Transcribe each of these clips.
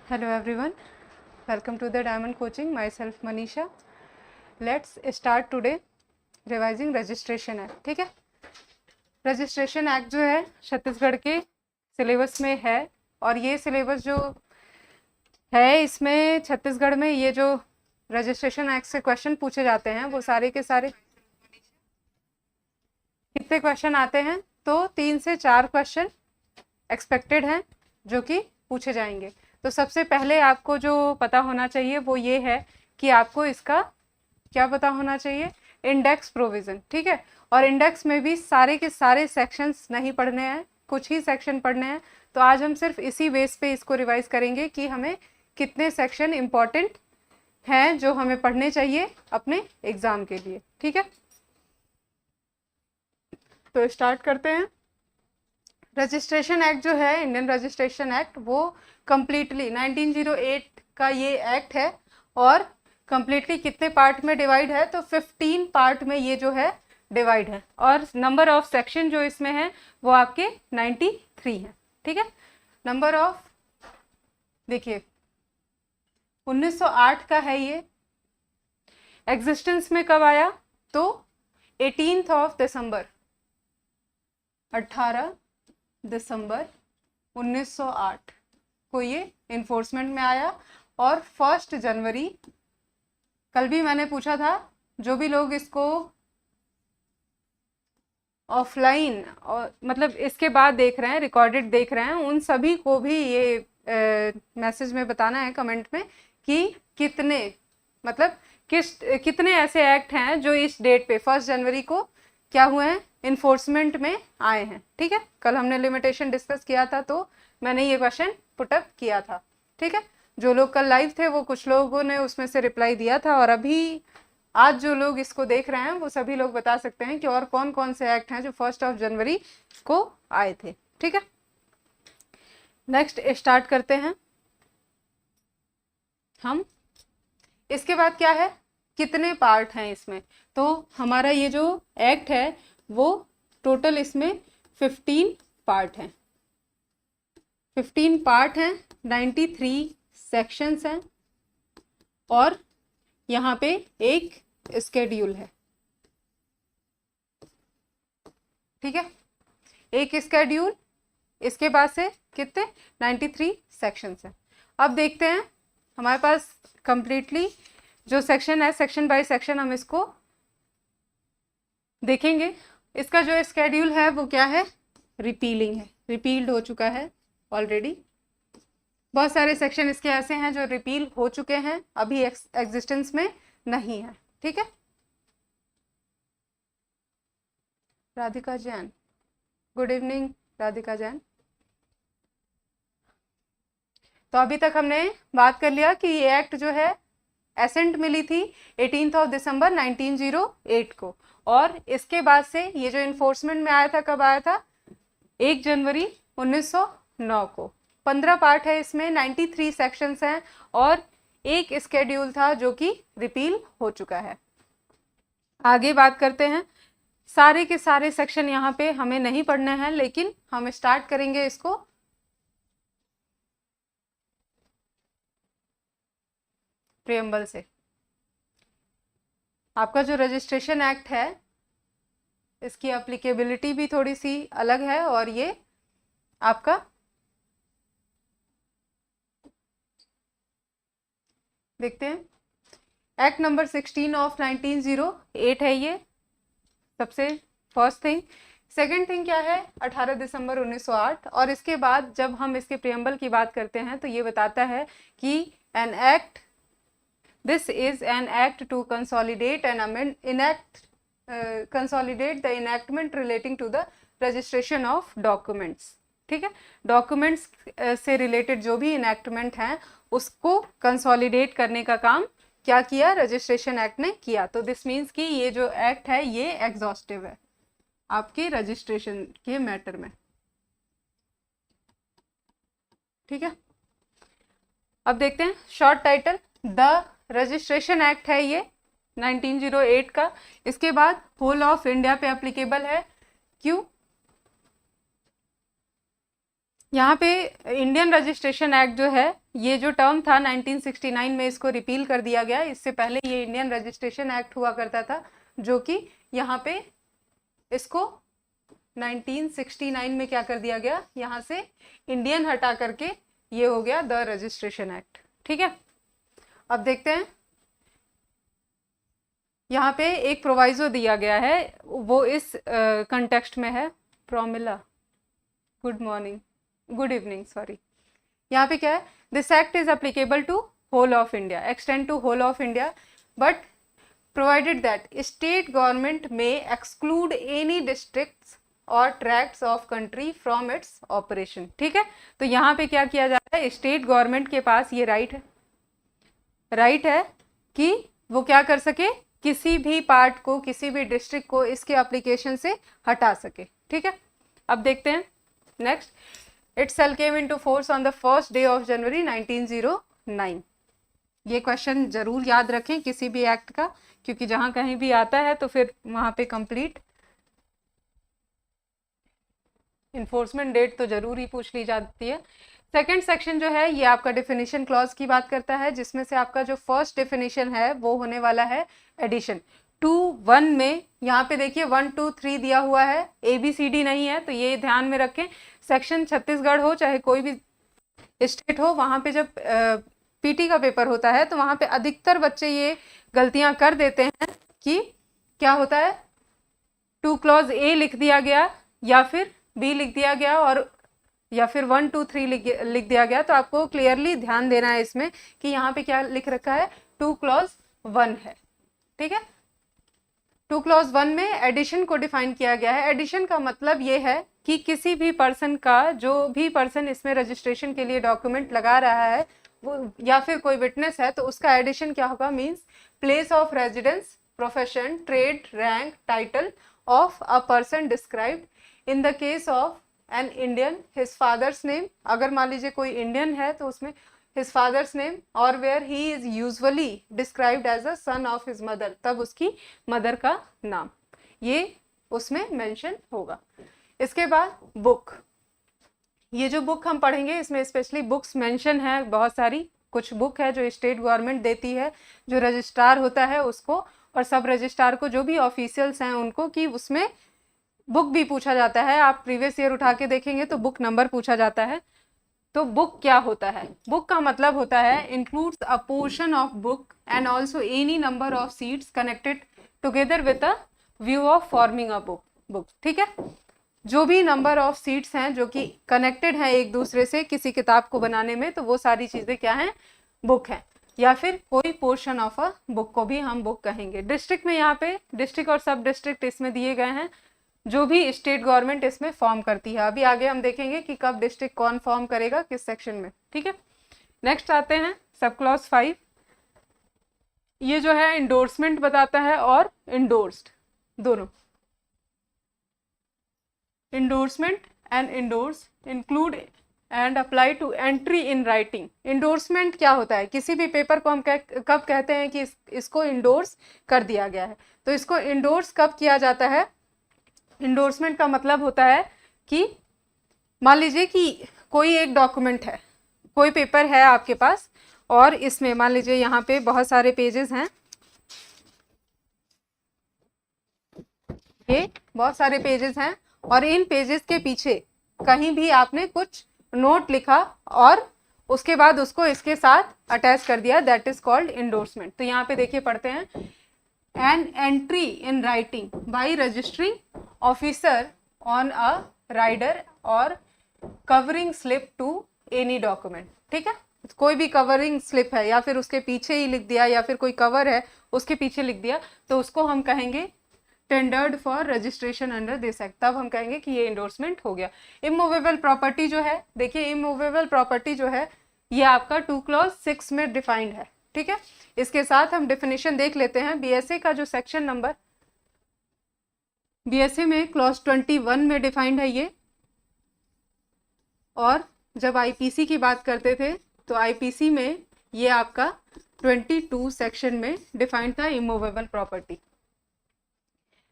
Hello everyone, welcome to the Diamond Coaching. Myself Manisha. Let's start today revising Registration Act. ठीक है, registration act जो है छत्तीसगढ़ के syllabus में है और ये सिलेबस जो है इसमें छत्तीसगढ़ में ये जो रजिस्ट्रेशन एक्ट से क्वेश्चन पूछे जाते हैं वो सारे के सारे कितने क्वेश्चन आते हैं तो 3 से 4 क्वेश्चन एक्सपेक्टेड हैं जो कि पूछे जाएंगे। तो सबसे पहले आपको जो पता होना चाहिए वो ये है कि आपको इसका क्या पता होना चाहिए, इंडेक्स प्रोविज़न। ठीक है, और इंडेक्स में भी सारे के सारे सेक्शंस नहीं पढ़ने हैं, कुछ ही सेक्शन पढ़ने हैं। तो आज हम सिर्फ इसी बेस पे इसको रिवाइज करेंगे कि हमें कितने सेक्शन इम्पॉर्टेंट हैं जो हमें पढ़ने चाहिए अपने एग्ज़ाम के लिए। ठीक है, तो स्टार्ट करते हैं। रजिस्ट्रेशन एक्ट जो है, इंडियन रजिस्ट्रेशन एक्ट, वो कम्प्लीटली 1908 का ये एक्ट है और कम्प्लीटली कितने पार्ट में डिवाइड है तो 15 पार्ट में ये जो है डिवाइड है और नंबर ऑफ सेक्शन जो इसमें है वो आपके 93 है। ठीक है, नंबर ऑफ देखिए 1908 का है ये। एग्जिस्टेंस में कब आया तो 18 दिसंबर 18 दिसंबर 1908 को ये इन्फोर्समेंट में आया और 1 जनवरी, कल भी मैंने पूछा था, जो भी लोग इसको ऑफलाइन और मतलब इसके बाद देख रहे हैं, रिकॉर्डेड देख रहे हैं, उन सभी को भी ये मैसेज में बताना है कमेंट में कि कितने मतलब कितने ऐसे एक्ट हैं जो इस डेट पे 1 जनवरी को क्या हुए हैं, इन्फोर्समेंट में आए हैं। ठीक है, कल हमने लिमिटेशन डिस्कस किया था तो मैंने ये क्वेश्चन पुटअप किया था। ठीक है, जो लोग कल लाइव थे वो कुछ लोगों ने उसमें से रिप्लाई दिया था और अभी आज जो लोग इसको देख रहे हैं वो सभी लोग बता सकते हैं कि और कौन कौन से एक्ट हैं जो 1 जनवरी को आए थे। ठीक है, नेक्स्ट स्टार्ट करते हैं हम। इसके बाद क्या है, कितने पार्ट हैं इसमें, तो हमारा ये जो एक्ट है वो टोटल इसमें 15 पार्ट हैं। 15 पार्ट हैं, 93 सेक्शंस हैं और यहाँ पे एक स्केड्यूल है। ठीक है, एक स्केड्यूल, इसके बाद से कितने 93 सेक्शंस हैं। अब देखते हैं हमारे पास कंप्लीटली जो सेक्शन है, सेक्शन बाय सेक्शन हम इसको देखेंगे। इसका जो स्केड्यूल है वो क्या है, रिपीलिंग है, रिपील्ड हो चुका है ऑलरेडी। बहुत सारे सेक्शन इसके ऐसे हैं जो रिपील हो चुके हैं, अभी एग्जिस्टेंस में नहीं है। ठीक है, राधिका जैन, गुड इवनिंग राधिका जैन। तो अभी तक हमने बात कर लिया कि ये एक्ट जो है एसेंट मिली थी 18 दिसंबर 1908 को और इसके बाद से ये जो इन्फोर्समेंट में आया था, कब आया था, 1 जनवरी 1909 को। 15 पार्ट है इसमें, 93 सेक्शंस हैं और एक स्केड्यूल था जो कि रिपील हो चुका है। आगे बात करते हैं। सारे के सारे सेक्शन यहाँ पे हमें नहीं पढ़ने हैं, लेकिन हम स्टार्ट करेंगे इसको प्रियम्बल से। आपका जो रजिस्ट्रेशन एक्ट है इसकी एप्लीकेबिलिटी भी थोड़ी सी अलग है और ये आपका देखते हैं एक्ट नंबर 16 ऑफ 1908 है ये, सबसे फर्स्ट थिंग। सेकंड थिंग क्या है, 18 दिसंबर 1908। और इसके बाद जब हम इसके प्रियम्बल की बात करते हैं तो ये बताता है कि an act, this is an act to consolidate and amend consolidate the enactment relating to the registration of documents. ठीक है, डॉक्यूमेंट्स से रिलेटेड जो भी इनैक्टमेंट हैं उसको कंसोलिडेट करने का काम क्या किया, रजिस्ट्रेशन एक्ट ने किया। तो दिस मीन्स कि ये जो एक्ट है ये एग्जॉस्टिव है आपके रजिस्ट्रेशन के मैटर में। ठीक है, अब देखते हैं short title, the registration act है ये 1908 का। इसके बाद होल ऑफ इंडिया पे एप्लीकेबल है। क्यों, यहाँ पे इंडियन रजिस्ट्रेशन एक्ट जो है ये जो टर्म था 1969 में इसको रिपील कर दिया गया। इससे पहले ये इंडियन रजिस्ट्रेशन एक्ट हुआ करता था, जो कि यहाँ पे इसको 1969 में क्या कर दिया गया, यहाँ से इंडियन हटा करके ये हो गया द रजिस्ट्रेशन एक्ट। ठीक है, अब देखते हैं यहाँ पे एक प्रोवाइजो दिया गया है, वो इस कंटेक्स्ट में है। Promila, good morning, good evening, sorry. यहाँ पे क्या है, this act is applicable to whole of India, extend to whole of India, but provided that state government may exclude any districts or tracts of country from its operation। ठीक है, तो यहाँ पे क्या किया जा रहा है, स्टेट गवर्नमेंट के पास ये राइट है कि वो क्या कर सके, किसी भी पार्ट को, किसी भी डिस्ट्रिक्ट को इसके एप्लीकेशन से हटा सके। ठीक है, अब देखते हैं next. It shall came into force on the first day of January 1909। ये क्वेश्चन जरूर याद रखें किसी भी एक्ट का, क्योंकि जहां कहीं भी आता है तो फिर वहां पे कंप्लीट इन्फोर्समेंट डेट तो जरूर ही पूछ ली जाती है। सेकंड सेक्शन जो है ये आपका डेफिनेशन क्लॉज की बात करता है, जिसमें से आपका जो फर्स्ट डेफिनेशन है वो होने वाला है एडिशन। 2(1) में यहाँ पे देखिए 1, 2, 3 दिया हुआ है, ABCD नहीं है, तो ये ध्यान में रखें। सेक्शन छत्तीसगढ़ हो चाहे कोई भी स्टेट हो, वहां पे जब पीटी का पेपर होता है तो वहां पे अधिकतर बच्चे ये गलतियां कर देते हैं कि क्या होता है, 2 क्लॉज A लिख दिया गया या फिर B लिख दिया गया और या फिर 1, 2, 3 लिख दिया गया। तो आपको क्लियरली ध्यान देना है इसमें कि यहाँ पे क्या लिख रखा है, 2 क्लॉज 1 है। ठीक है, 2 क्लॉज 1 में एडिशन को डिफाइन किया गया है। एडिशन का मतलब ये है कि किसी भी पर्सन का, जो भी पर्सन इसमें रजिस्ट्रेशन के लिए डॉक्यूमेंट लगा रहा है वो, या फिर कोई विटनेस है, तो उसका एडिशन क्या होगा, means place of residence, profession, trade, rank, title of a person described in the case of an Indian, his father's name, अगर मान लीजिए कोई इंडियन है तो उसमें हिज फादर्स नेम, और where he is usually described as a son of his mother, तब उसकी मदर का नाम, ये उसमें मेंशन होगा। इसके बाद बुक, ये जो बुक हम पढ़ेंगे इसमें स्पेशली बुक्स मेंशन है बहुत सारी। कुछ बुक है जो स्टेट गवर्नमेंट देती है, जो रजिस्ट्रार होता है उसको, और सब रजिस्ट्रार को, जो भी ऑफिशियल्स हैं उनको, कि उसमें बुक भी पूछा जाता है। आप प्रीवियस ईयर उठा के देखेंगे तो बुक नंबर पूछा जाता है। तो बुक क्या होता है, बुक का मतलब होता है includes a portion of book and also any number of seats connected together with a view of forming a book. ठीक है, जो भी नंबर ऑफ सीट्स हैं जो कि कनेक्टेड हैं एक दूसरे से किसी किताब को बनाने में, तो वो सारी चीजें क्या हैं, बुक हैं, या फिर कोई पोर्शन ऑफ अ बुक को भी हम बुक कहेंगे। डिस्ट्रिक्ट में यहाँ पे डिस्ट्रिक्ट और सब डिस्ट्रिक्ट इसमें दिए गए हैं, जो भी स्टेट गवर्नमेंट इसमें फॉर्म करती है। अभी आगे हम देखेंगे कि कब डिस्ट्रिक्ट कौन फॉर्म करेगा, किस सेक्शन में। ठीक है, नेक्स्ट आते हैं सब क्लॉज 5। ये जो है इंडोर्समेंट बताता है और इंडोर्स्ड दोनों। Endorsement and endorse include and apply to entry in writing. Endorsement क्या होता है, किसी भी पेपर को हम कब कहते हैं कि इसको इंडोर्स कर दिया गया है। तो इसको इंडोर्स कब किया जाता है, इंडोर्समेंट का मतलब होता है कि मान लीजिए कि कोई एक डॉक्यूमेंट है, कोई पेपर है आपके पास, और इसमें मान लीजिए यहाँ पे बहुत सारे पेजेस हैं, ये बहुत सारे पेजेस हैं, और इन पेजेस के पीछे कहीं भी आपने कुछ नोट लिखा और उसके बाद उसको इसके साथ अटैच कर दिया, दैट इज कॉल्ड इंडोर्समेंट। तो यहाँ पे देखिए पढ़ते हैं, an entry in writing by registering officer on a rider और covering slip to any document. ठीक है, कोई भी कवरिंग स्लिप है या फिर उसके पीछे ही लिख दिया, या फिर कोई कवर है उसके पीछे लिख दिया, तो उसको हम कहेंगे tendered for registration under this act, तब हम कहेंगे कि ये इंडोर्समेंट हो गया। इमूवेबल प्रॉपर्टी जो है, देखिए इमूवेबल प्रॉपर्टी जो है ये आपका 2 क्लॉज 6 में डिफाइंड है। ठीक है, इसके साथ हम डेफिनेशन देख लेते हैं। बीएसए का जो सेक्शन नंबर, बीएसए में क्लॉज 21 में डिफाइंड है ये, और जब आईपीसी की बात करते थे तो आईपीसी में ये आपका 22 सेक्शन में डिफाइंड था इमूवेबल प्रॉपर्टी।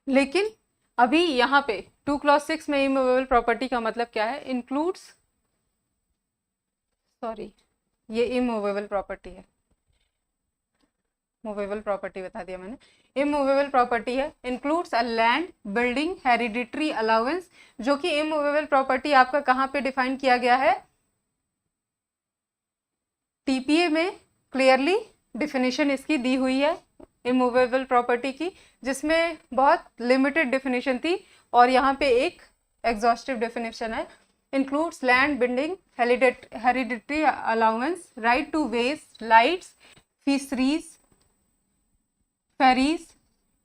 लेकिन अभी यहाँ पे 2 क्लॉज 6 में इमूवेबल प्रॉपर्टी का मतलब क्या है, इंक्लूड्स, सॉरी ये इमूवेबल प्रॉपर्टी है, मूवेबल प्रॉपर्टी बता दिया मैंने। इमूवेबल प्रॉपर्टी है, includes a land, building, hereditary allowance, जो कि इमूवेबल प्रॉपर्टी आपका कहाँ पे डिफाइन किया गया है, टीपीए में क्लियरली डिफिनेशन इसकी दी हुई है इमूवेबल प्रॉपर्टी की, जिसमें बहुत लिमिटेड डिफिनेशन थी और यहाँ पे एक एग्जॉस्टिव डिफिनेशन है। Includes land, building, hereditary allowance, right to ways, lights, fisheries, ferries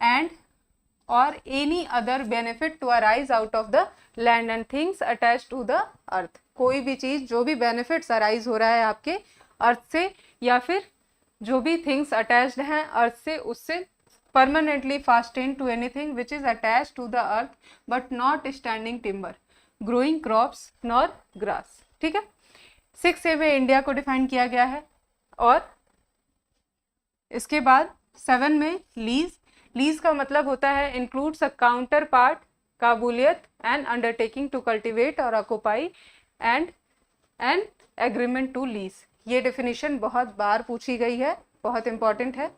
and और any other benefit to arise out of the land and things attach to the earth. कोई भी चीज, जो भी बेनिफिट्स अराइज हो रहा है आपके अर्थ से, या फिर जो भी थिंग्स अटैच्ड हैं अर्थ से, उससे permanently fasten to anything which is attached to the earth but not standing timber, growing crops nor grass. ठीक है, 6A में इंडिया को डिफाइन किया गया है। और इसके बाद 7 में लीज। लीज का मतलब होता है इंक्लूड्स अ काउंटर पार्ट, काबूलियत एंड अंडरटेकिंग टू कल्टिवेट और occupy and an agreement to lease. ये डेफिनेशन बहुत बार पूछी गई है, बहुत इंपॉर्टेंट है।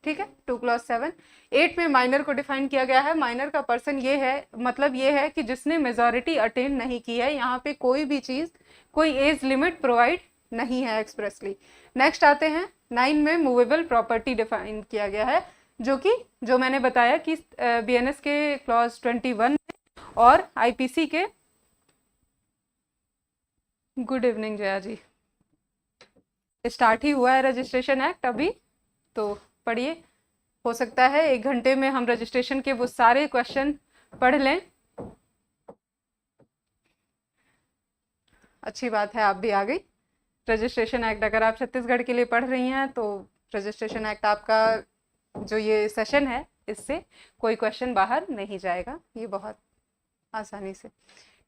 ठीक है, 2 क्लॉज 7। 8 में माइनर को डिफाइन किया गया है। माइनर का पर्सन ये है, मतलब ये है कि जिसने मेजॉरिटी अटेन नहीं की है। यहाँ पे कोई भी चीज, कोई एज लिमिट प्रोवाइड नहीं है एक्सप्रेसली। नेक्स्ट आते हैं 9 में मूवेबल प्रॉपर्टी डिफाइन किया गया है, जो मैंने बताया कि बीएनएस के क्लॉज 21 और आईपीसी के, गुड इवनिंग जया जी, स्टार्ट ही हुआ है रजिस्ट्रेशन एक्ट अभी, तो पढ़िए। हो सकता है 1 घंटे में हम रजिस्ट्रेशन के वो सारे क्वेश्चन पढ़ लें। अच्छी बात है, आप भी आ गई। रजिस्ट्रेशन एक्ट अगर आप छत्तीसगढ़ के लिए पढ़ रही हैं तो रजिस्ट्रेशन एक्ट आपका जो ये सेशन है, इससे कोई क्वेश्चन बाहर नहीं जाएगा, ये बहुत आसानी से।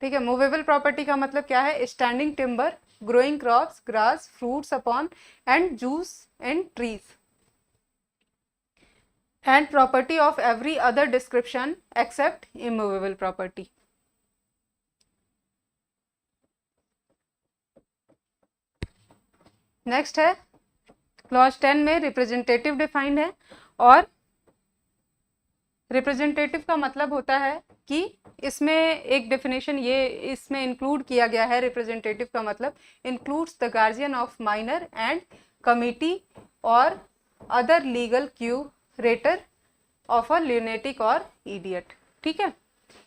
ठीक है, मूवेबल प्रॉपर्टी का मतलब क्या है, standing timber, growing crops, grass, fruits upon and juice and trees, and property of every other description except immovable property. Next है क्लॉज 10 में रिप्रेजेंटेटिव डिफाइंड है। और रिप्रेजेंटेटिव का मतलब होता है कि इसमें एक डेफिनेशन ये इसमें इंक्लूड किया गया है। रिप्रेजेंटेटिव का मतलब includes the guardian of minor and committee और other legal curator of a lunatic और इडियट। ठीक है,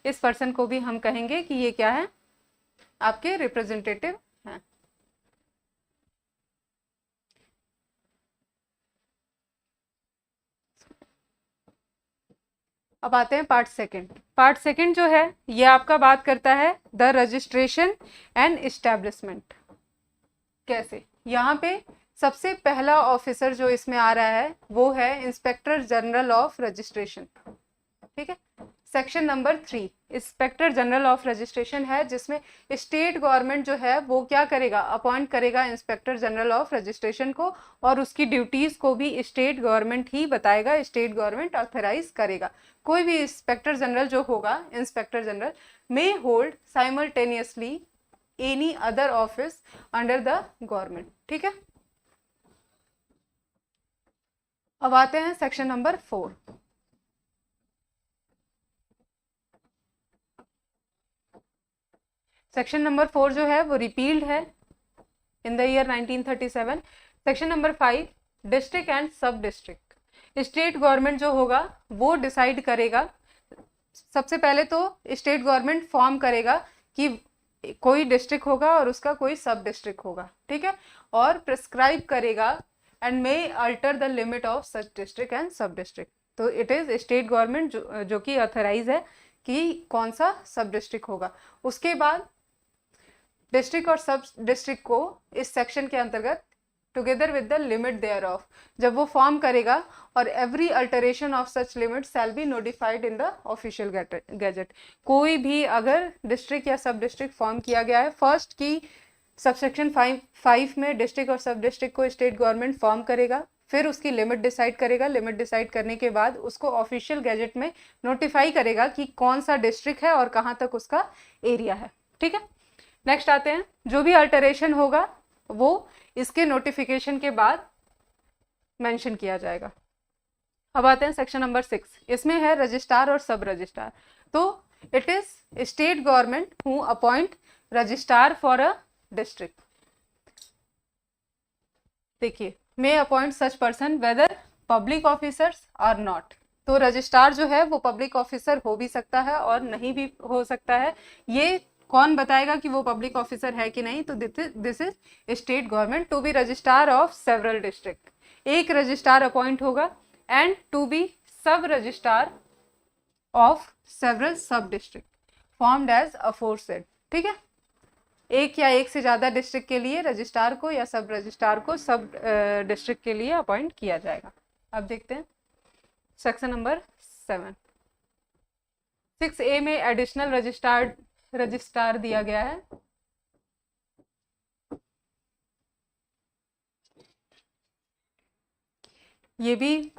इस पर्सन को भी हम कहेंगे कि ये क्या है, आपके रिप्रेजेंटेटिव हैं। अब आते हैं पार्ट सेकंड। पार्ट सेकंड जो है ये आपका बात करता है द रजिस्ट्रेशन एंड एस्टैब्लिशमेंट। कैसे, यहाँ पे सबसे पहला ऑफिसर जो इसमें आ रहा है वो है इंस्पेक्टर जनरल ऑफ रजिस्ट्रेशन। ठीक है, section number 3 inspector general of registration है, जिसमें स्टेट गवर्नमेंट जो है वो क्या करेगा, अपॉइंट करेगा इंस्पेक्टर जनरल ऑफ रजिस्ट्रेशन को, और उसकी ड्यूटीज को भी स्टेट गवर्नमेंट ही बताएगा, स्टेट गवर्नमेंट ऑथराइज करेगा। कोई भी इंस्पेक्टर जनरल जो होगा, inspector general may hold simultaneously any other office under the government. ठीक है, अब आते हैं सेक्शन नंबर 4। सेक्शन नंबर 4 जो है वो रिपील्ड है in the year 1937। Section number 5 district and सब डिस्ट्रिक्ट। स्टेट गवर्नमेंट जो होगा वो डिसाइड करेगा, सबसे पहले तो स्टेट गवर्नमेंट फॉर्म करेगा कि कोई डिस्ट्रिक्ट होगा और उसका कोई सब डिस्ट्रिक्ट होगा। ठीक है, और प्रिस्क्राइब करेगा and may alter the limit of such district and सब डिस्ट्रिक्ट। तो इट इज स्टेट गवर्नमेंट जो कि ऑथराइज है कि कौन सा सब डिस्ट्रिक्ट होगा। उसके बाद डिस्ट्रिक्ट और सब डिस्ट्रिक्ट को इस सेक्शन के अंतर्गत together with the limit thereof जब वो फॉर्म करेगा, और every alteration of such limit shall be notified in the official gazette. कोई भी अगर डिस्ट्रिक्ट या सब डिस्ट्रिक्ट फॉर्म किया गया है, फर्स्ट की सबसेक्शन 5 में डिस्ट्रिक्ट और सब डिस्ट्रिक्ट को स्टेट गवर्नमेंट फॉर्म करेगा, फिर उसकी लिमिट डिसाइड करेगा। लिमिट डिसाइड करने के बाद उसको ऑफिशियल गैजेट में नोटिफाई करेगा कि कौन सा डिस्ट्रिक्ट है और कहाँ तक उसका एरिया है। ठीक है, नेक्स्ट आते हैं, जो भी अल्टरेशन होगा वो इसके नोटिफिकेशन के बाद मेंशन किया जाएगा। अब आते हैं सेक्शन नंबर 6, इसमें है रजिस्ट्रार और सब रजिस्ट्रार। तो it is state government who appoint registrar for a district. देखिए, may appoint such person whether public officers are not. तो रजिस्ट्रार जो है वो पब्लिक ऑफिसर हो भी सकता है और नहीं भी हो सकता है। ये कौन बताएगा कि वो पब्लिक ऑफिसर है कि नहीं? तो this is state government to be registrar of several district. एक रजिस्ट्रार अपॉइंट होगा and to be sub registrar of several sub district formed as aforesaid. ठीक है, एक या एक से ज्यादा डिस्ट्रिक्ट के लिए रजिस्ट्रार को या सब रजिस्ट्रार को सब डिस्ट्रिक्ट के लिए अपॉइंट किया जाएगा। अब देखते हैं सेक्शन नंबर 7। 6A में एडिशनल रजिस्ट्रार दिया गया है। ये भी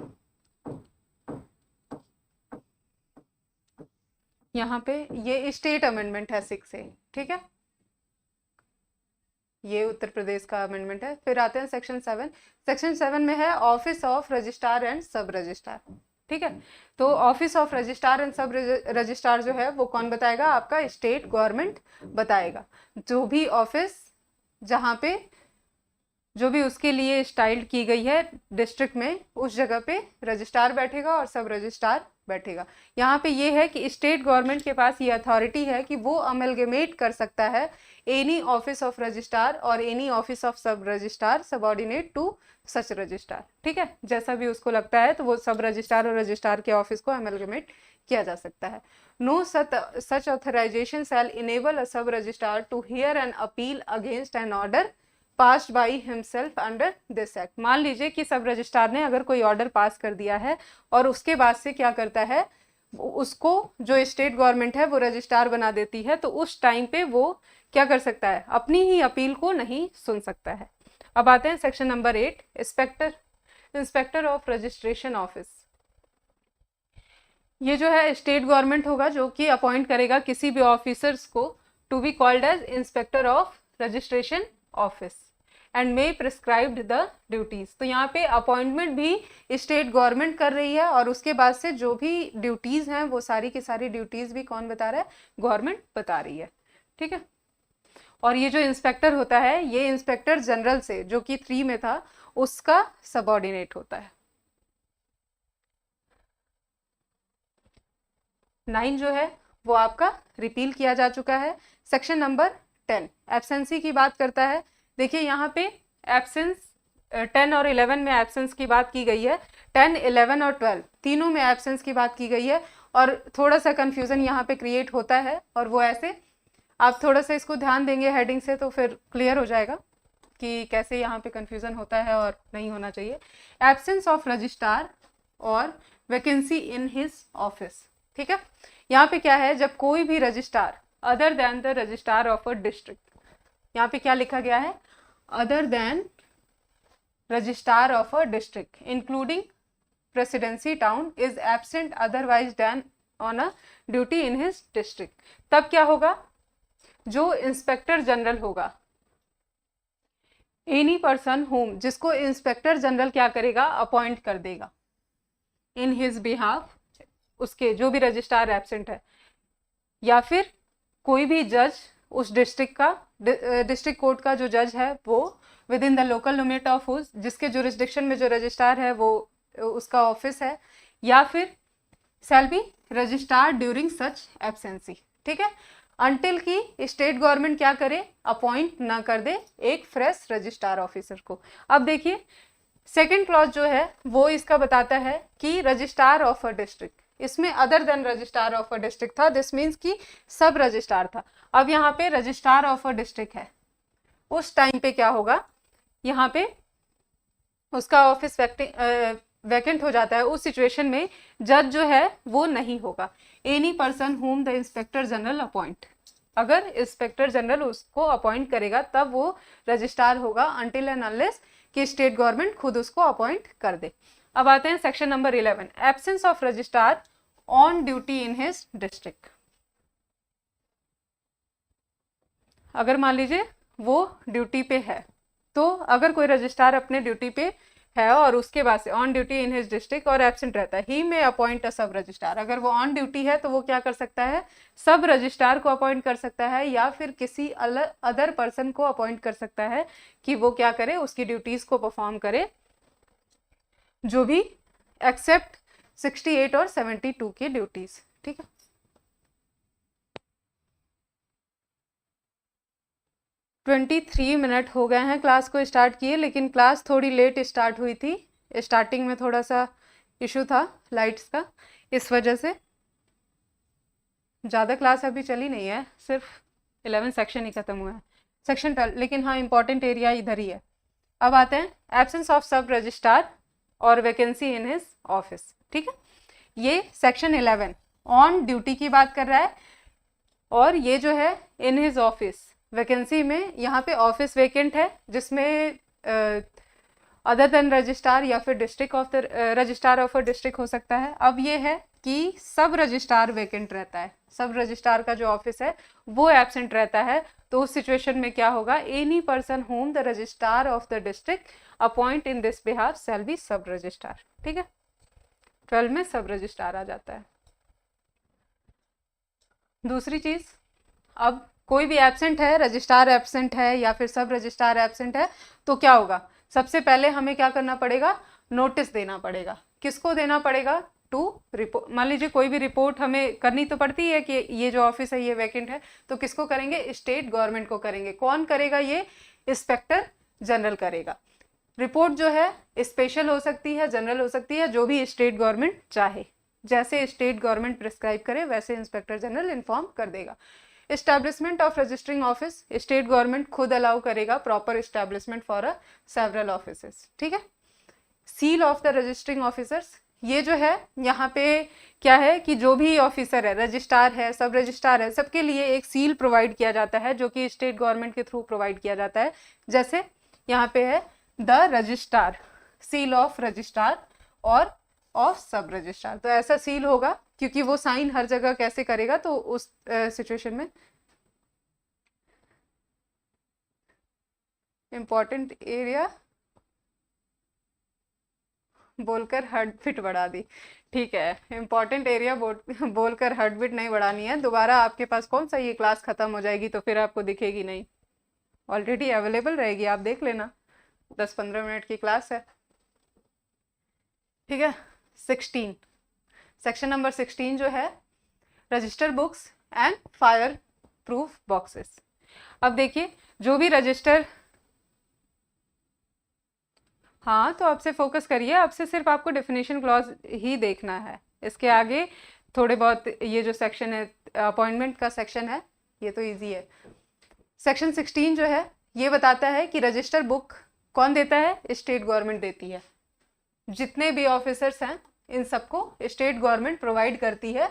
यहाँ पे ये स्टेट अमेंडमेंट है 6A। ठीक है, ये उत्तर प्रदेश का अमेंडमेंट है। फिर आते हैं सेक्शन 7। सेक्शन 7 में है ऑफिस ऑफ रजिस्ट्रार एंड सब रजिस्ट्रार। ठीक है, तो ऑफिस ऑफ रजिस्ट्रार एंड सब रजिस्ट्रार जो है वो कौन बताएगा? आपका स्टेट गवर्नमेंट बताएगा। जो भी ऑफिस जहाँ पे जो भी उसके लिए स्टाइल्ड की गई है डिस्ट्रिक्ट में, उस जगह पे रजिस्ट्रार बैठेगा और सब रजिस्ट्रार बैठेगा। यहाँ पे ये है कि स्टेट गवर्नमेंट के पास ये अथॉरिटी है कि वो अमेलगमेट कर सकता है एनी ऑफिस ऑफ रजिस्ट्रार और any office of sub registrar subordinate to such registrar. ठीक है, जैसा भी उसको लगता है तो वो सब रजिस्ट्रार और रजिस्ट्रार के ऑफिस को अमेलगमेट किया जा सकता है। No such authorisation shall enable a sub registrar to hear an appeal against an order passed by himself under this act. मान लीजिए कि सब रजिस्ट्रार ने अगर कोई ऑर्डर पास कर दिया है और उसके बाद से क्या करता है, उसको जो स्टेट गवर्नमेंट है वो रजिस्ट्रार बना देती है, तो उस टाइम पे वो क्या कर सकता है? अपनी ही अपील को नहीं सुन सकता है। अब आते हैं section number 8, inspector of registration office. ये जो है स्टेट गवर्नमेंट होगा जो कि अपॉइंट करेगा किसी भी ऑफिसर्स को to be called as inspector of registration office and may prescribed the duties. तो यहाँ पे अपॉइंटमेंट भी स्टेट गवर्नमेंट कर रही है और उसके बाद से जो भी ड्यूटीज हैं वो सारी की सारी ड्यूटीज भी कौन बता रहा है? गवर्नमेंट बता रही है। ठीक है, और ये जो इंस्पेक्टर होता है ये इंस्पेक्टर जनरल से, जो कि 3 में था, उसका सबऑर्डिनेट होता है। 9 जो है वो आपका रिपील किया जा चुका है। सेक्शन नंबर 10 एब्सेंसी की बात करता है। देखिए यहाँ पे एब्सेंस 10 और 11 में एब्सेंस की बात की गई है। 10, 11 और 12 तीनों में एब्सेंस की बात की गई है और थोड़ा सा कंफ्यूजन यहाँ पे क्रिएट होता है, और वो ऐसे आप थोड़ा सा इसको ध्यान देंगे हेडिंग से तो फिर क्लियर हो जाएगा कि कैसे यहाँ पे कंफ्यूजन होता है और नहीं होना चाहिए। एब्सेंस ऑफ रजिस्ट्रार और वैकेंसी इन हिज ऑफिस। ठीक है, यहाँ पे क्या है, जब कोई भी registrar other than the registrar of a district, यहाँ पे क्या लिखा गया है? Other than registrar of a district including presidency town is absent otherwise than on a duty in his district. तब क्या होगा? जो इंस्पेक्टर जनरल होगा, एनी पर्सन होम, जिसको इंस्पेक्टर जनरल क्या करेगा? अपॉइंट कर देगा इन हिज बिहाफ, उसके जो भी रजिस्ट्रार एब्सेंट है, या फिर कोई भी जज उस डिस्ट्रिक्ट का, डिस्ट्रिक्ट कोर्ट का जो जज है वो within the local limit of whose, जिसके जुरिस्डिक्शन में जो रजिस्ट्रार है वो उसका ऑफिस है, या फिर shall be registrar during such absence. ठीक है, अनटिल की स्टेट गवर्नमेंट क्या करे? अपॉइंट ना कर दे एक फ्रेश रजिस्ट्रार ऑफिसर को। अब देखिए सेकेंड क्लॉज जो है वो इसका बताता है कि रजिस्ट्रार ऑफ अ डिस्ट्रिक्ट, इसमें other than registrar of a district था, दिस मीन्स कि सब रजिस्ट्रार था। अब यहाँ पे रजिस्ट्रार ऑफ अ डिस्ट्रिक्ट है, उस टाइम पे क्या होगा? यहाँ पे उसका ऑफिस वैकेंट हो जाता है। उस सिचुएशन में जज जो है वो नहीं होगा। Any person whom the inspector general appoint, अगर इंस्पेक्टर जनरल उसको अपॉइंट करेगा तब वो रजिस्ट्रार होगा, अनटिल एंड अनलेस कि स्टेट गवर्नमेंट खुद उसको अपॉइंट कर दे। अब आते हैं section number 11, absence of registrar on duty in his district. अगर मान लीजिए वो ड्यूटी पे है तो अगर कोई रजिस्ट्रार अपने ड्यूटी पे है और उसके बाद से on duty in his district और एब्सेंट रहता है, ही में अपॉइंट अ सब रजिस्ट्रार। अगर वो ऑन ड्यूटी है तो वो क्या कर सकता है, सब रजिस्ट्रार को अपॉइंट कर सकता है या फिर किसी अदर पर्सन को अपॉइंट कर सकता है कि वो क्या करे, उसकी ड्यूटीज को परफॉर्म करे, जो भी एक्सेप्ट 68 और 72 की ड्यूटीज। ठीक है, 23 मिनट हो गए हैं क्लास को स्टार्ट किए, लेकिन क्लास थोड़ी लेट स्टार्ट हुई थी। स्टार्टिंग में थोड़ा सा इशू था लाइट्स का, इस वजह से ज़्यादा क्लास अभी चली नहीं है, सिर्फ 11 सेक्शन ही खत्म हुआ है, सेक्शन 12, लेकिन हाँ इंपॉर्टेंट एरिया इधर ही है। अब आते हैं एब्सेंस ऑफ सब रजिस्ट्रार और वैकेंसी इन हिज ऑफिस। ठीक है, ये सेक्शन 11 ऑन ड्यूटी की बात कर रहा है, और ये जो है इन हिज ऑफिस वैकेंसी में, यहाँ पे ऑफिस वेकेंट है जिसमें अदर देन रजिस्ट्रार या फिर district of the registrar of a district हो सकता है। अब ये है कि सब रजिस्ट्रार वेकेंट रहता है, सब रजिस्ट्रार का जो ऑफिस है वो एब्सेंट रहता है, तो उस सिचुएशन में क्या होगा, any person whom the registrar of the district appoint in this behalf shall be sub registrar. ठीक है, 12 में सब रजिस्ट्रार आ जाता है। दूसरी चीज, अब कोई भी एब्सेंट है, रजिस्ट्रार एब्सेंट है या फिर सब रजिस्ट्रार एब्सेंट है, तो क्या होगा, सबसे पहले हमें क्या करना पड़ेगा, नोटिस देना पड़ेगा। किसको देना पड़ेगा, टू रिपोर्ट। मान लीजिए कोई भी रिपोर्ट हमें करनी तो पड़ती है कि ये जो ऑफिस है ये वैकेंट है, तो किसको करेंगे, स्टेट गवर्नमेंट को करेंगे। कौन करेगा, ये इंस्पेक्टर जनरल करेगा। रिपोर्ट जो है स्पेशल हो सकती है, जनरल हो सकती है, जो भी स्टेट गवर्नमेंट चाहे, जैसे स्टेट गवर्नमेंट प्रिस्क्राइब करे वैसे इंस्पेक्टर जनरल इन्फॉर्म कर देगा। Establishment of registering office, state government खुद अलाउ करेगा proper establishment for a several offices. ठीक है, seal of the registering officers, ये जो है यहाँ पे क्या है कि जो भी ऑफिसर है, रजिस्ट्रार है, सब रजिस्ट्रार है, सबके लिए एक सील प्रोवाइड किया जाता है जो कि स्टेट गवर्नमेंट के थ्रू प्रोवाइड किया जाता है। जैसे यहाँ पे है the registrar, seal of registrar और ऑफ सब रजिस्ट्रार, तो ऐसा सील होगा, क्योंकि वो साइन हर जगह कैसे करेगा, तो उस सिचुएशन में इंपॉर्टेंट एरिया बोलकर हार्ट बीट बढ़ा दी। ठीक है, इंपॉर्टेंट एरिया बोलकर हार्ट बीट नहीं बढ़ानी है। दोबारा आपके पास कौन सा ये क्लास खत्म हो जाएगी तो फिर आपको दिखेगी नहीं, ऑलरेडी अवेलेबल रहेगी, आप देख लेना, 10-15 मिनट की क्लास है। ठीक है, 16 सेक्शन नंबर 16 जो है register books and fire proof boxes. अब देखिए, जो भी रजिस्टर, हाँ तो आपसे फोकस करिए, आपसे सिर्फ आपको डेफिनेशन क्लॉज ही देखना है, इसके आगे थोड़े बहुत ये जो सेक्शन है अपॉइंटमेंट का सेक्शन है ये तो इजी है। सेक्शन 16 जो है ये बताता है कि रजिस्टर बुक कौन देता है, स्टेट गवर्नमेंट देती है। जितने भी ऑफिसर्स हैं इन सबको स्टेट गवर्नमेंट प्रोवाइड करती है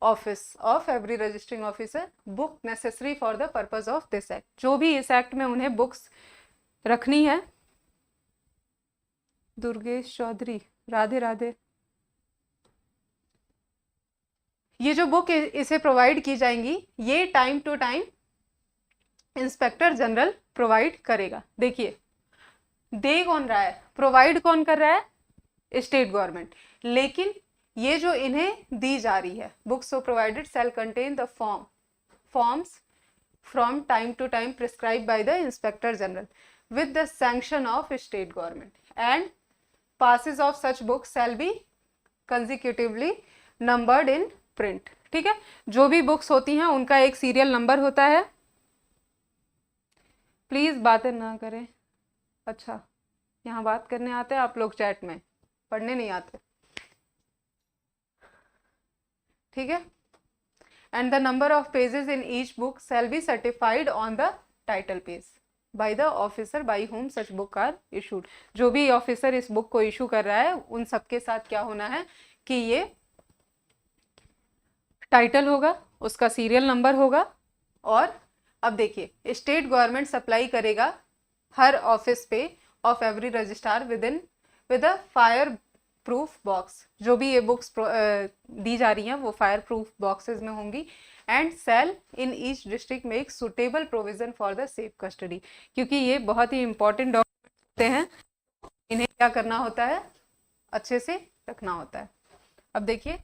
office of every registering officer book necessary for the purpose of this act. जो भी इस एक्ट में उन्हें बुक्स रखनी है, दुर्गेश चौधरी, राधे राधे, ये जो बुक इसे प्रोवाइड की जाएंगी ये time to time inspector general provide करेगा। देखिए, दे कौन रहा है, प्रोवाइड कौन कर रहा है, स्टेट गवर्नमेंट, लेकिन ये जो इन्हें दी जा रही है books so provided shall contain the forms from time to time prescribe by the inspector general with the sanction of state government and passes of such books shall be consecutively numbered in print। ठीक है, जो भी books होती हैं उनका एक serial number होता है। प्लीज बातें ना करें। अच्छा, यहाँ बात करने आते हैं आप लोग, चैट में पढ़ने नहीं आते, ठीक है। And the number of pages in each book shall be certified on the title page by the officer by whom such book are issued. जो भी ऑफिसर इस बुक को इशू कर रहा है उन सबके साथ क्या होना है कि ये टाइटल होगा, उसका सीरियल नंबर होगा। और अब देखिए, स्टेट गवर्नमेंट सप्लाई करेगा हर ऑफिस पे of every registrar with a fire proof box, जो भी ये बुक्स दी जा रही हैं वो फायर प्रूफ बॉक्सेस में होंगी। And shall in each district make suitable provision for the safe custody, क्योंकि ये बहुत ही इंपॉर्टेंट डॉक्यूमेंट होते हैं, इन्हें क्या करना होता है, अच्छे से रखना होता है। अब देखिए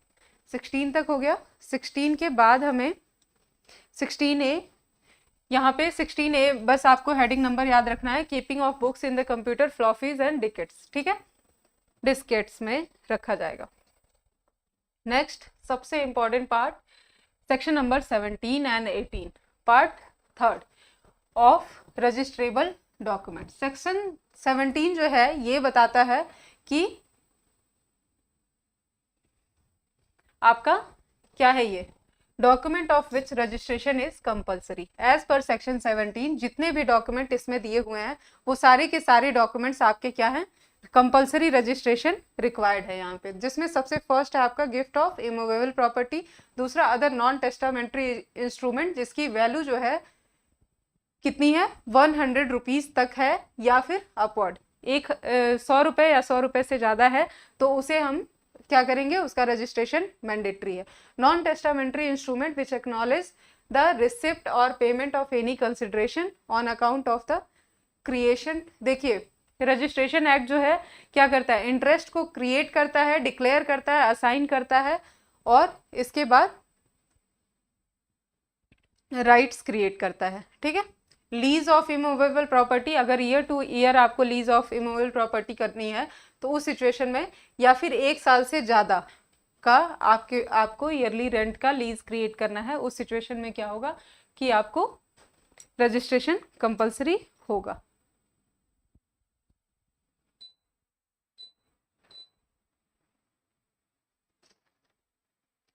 16 तक हो गया। 16 के बाद हमें 16A, यहाँ पे 16A बस आपको हेडिंग नंबर याद रखना है, keeping of books in the computer floppies and diskettes, ठीक है, डिस्केट्स में रखा जाएगा। नेक्स्ट सबसे important part, section number 17 and 18, part 3 of registrable document. Section 17 जो है ये बताता है कि आपका क्या है, ये document of which registration is compulsory as per section 17। जितने भी डॉक्यूमेंट इसमें दिए हुए हैं वो सारे के सारे डॉक्यूमेंट्स आपके क्या हैं, कंपलसरी रजिस्ट्रेशन रिक्वायर्ड है यहाँ पे, जिसमें सबसे फर्स्ट है आपका गिफ्ट ऑफ इमूवेबल प्रॉपर्टी, दूसरा अदर नॉन टेस्टामेंट्री इंस्ट्रूमेंट जिसकी वैल्यू जो है कितनी है, 100 रुपीज तक है या फिर अपवर्ड, 100 रुपये या 100 रुपये से ज़्यादा है तो उसे हम क्या करेंगे, उसका रजिस्ट्रेशन मैंडेटरी है। Non testamentary instrument which acknowledge the receipt और payment of any consideration on account of the creation. देखिए रजिस्ट्रेशन एक्ट जो है क्या करता है, इंटरेस्ट को क्रिएट करता है, डिक्लेयर करता है, असाइन करता है और इसके बाद राइट्स क्रिएट करता है, ठीक है। लीज ऑफ इमूवेबल प्रॉपर्टी, अगर ईयर टू ईयर आपको लीज ऑफ इमूवेबल प्रॉपर्टी करनी है तो उस सिचुएशन में, या फिर 1 साल से ज़्यादा का आपको ईयरली रेंट का लीज क्रिएट करना है, उस सिचुएशन में क्या होगा कि आपको रजिस्ट्रेशन कंपलसरी होगा।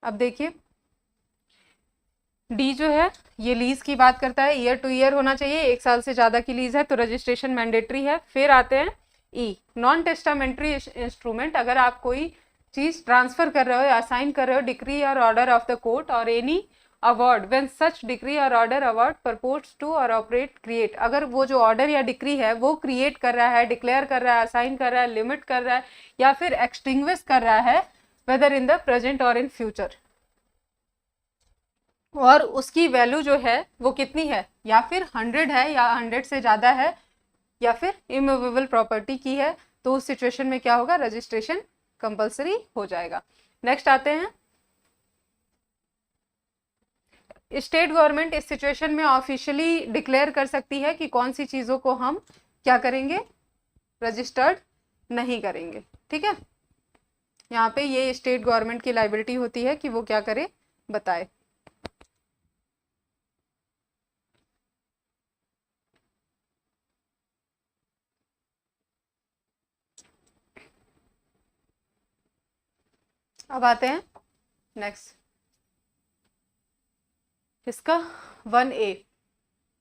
अब देखिए डी जो है ये लीज की बात करता है, ईयर टू ईयर होना चाहिए, 1 साल से ज़्यादा की लीज है तो रजिस्ट्रेशन मैंडेटरी है। फिर आते हैं ई, नॉन टेस्टामेंट्री इंस्ट्रूमेंट, अगर आप कोई चीज़ ट्रांसफर कर रहे हो, असाइन कर रहे हो, डिक्री और ऑर्डर ऑफ द कोर्ट और any award when such decree और ऑर्डर अवार्ड परपोर्ट्स टू और ऑपरेट क्रिएट, अगर वो जो ऑर्डर या डिक्री है वो क्रिएट कर रहा है, डिक्लेयर कर रहा है, असाइन कर रहा है, लिमिट कर रहा है या फिर एक्सटिंग्विश कर रहा है, वेदर इन द प्रेजेंट और इन फ्यूचर, और उसकी वैल्यू जो है वो कितनी है, या फिर 100 है या 100 से ज़्यादा है या फिर इमूवेबल प्रॉपर्टी की है, तो उस सिचुएशन में क्या होगा, रजिस्ट्रेशन कंपलसरी हो जाएगा। नेक्स्ट आते हैं स्टेट गवर्नमेंट इस सिचुएशन में ऑफिशियली डिक्लेयर कर सकती है कि कौन सी चीज़ों को हम क्या करेंगे, रजिस्टर्ड नहीं करेंगे, ठीक है। यहाँ पे ये स्टेट गवर्नमेंट की लाइबिलिटी होती है कि वो क्या करे, बताए। अब आते हैं नेक्स्ट, इसका 1A।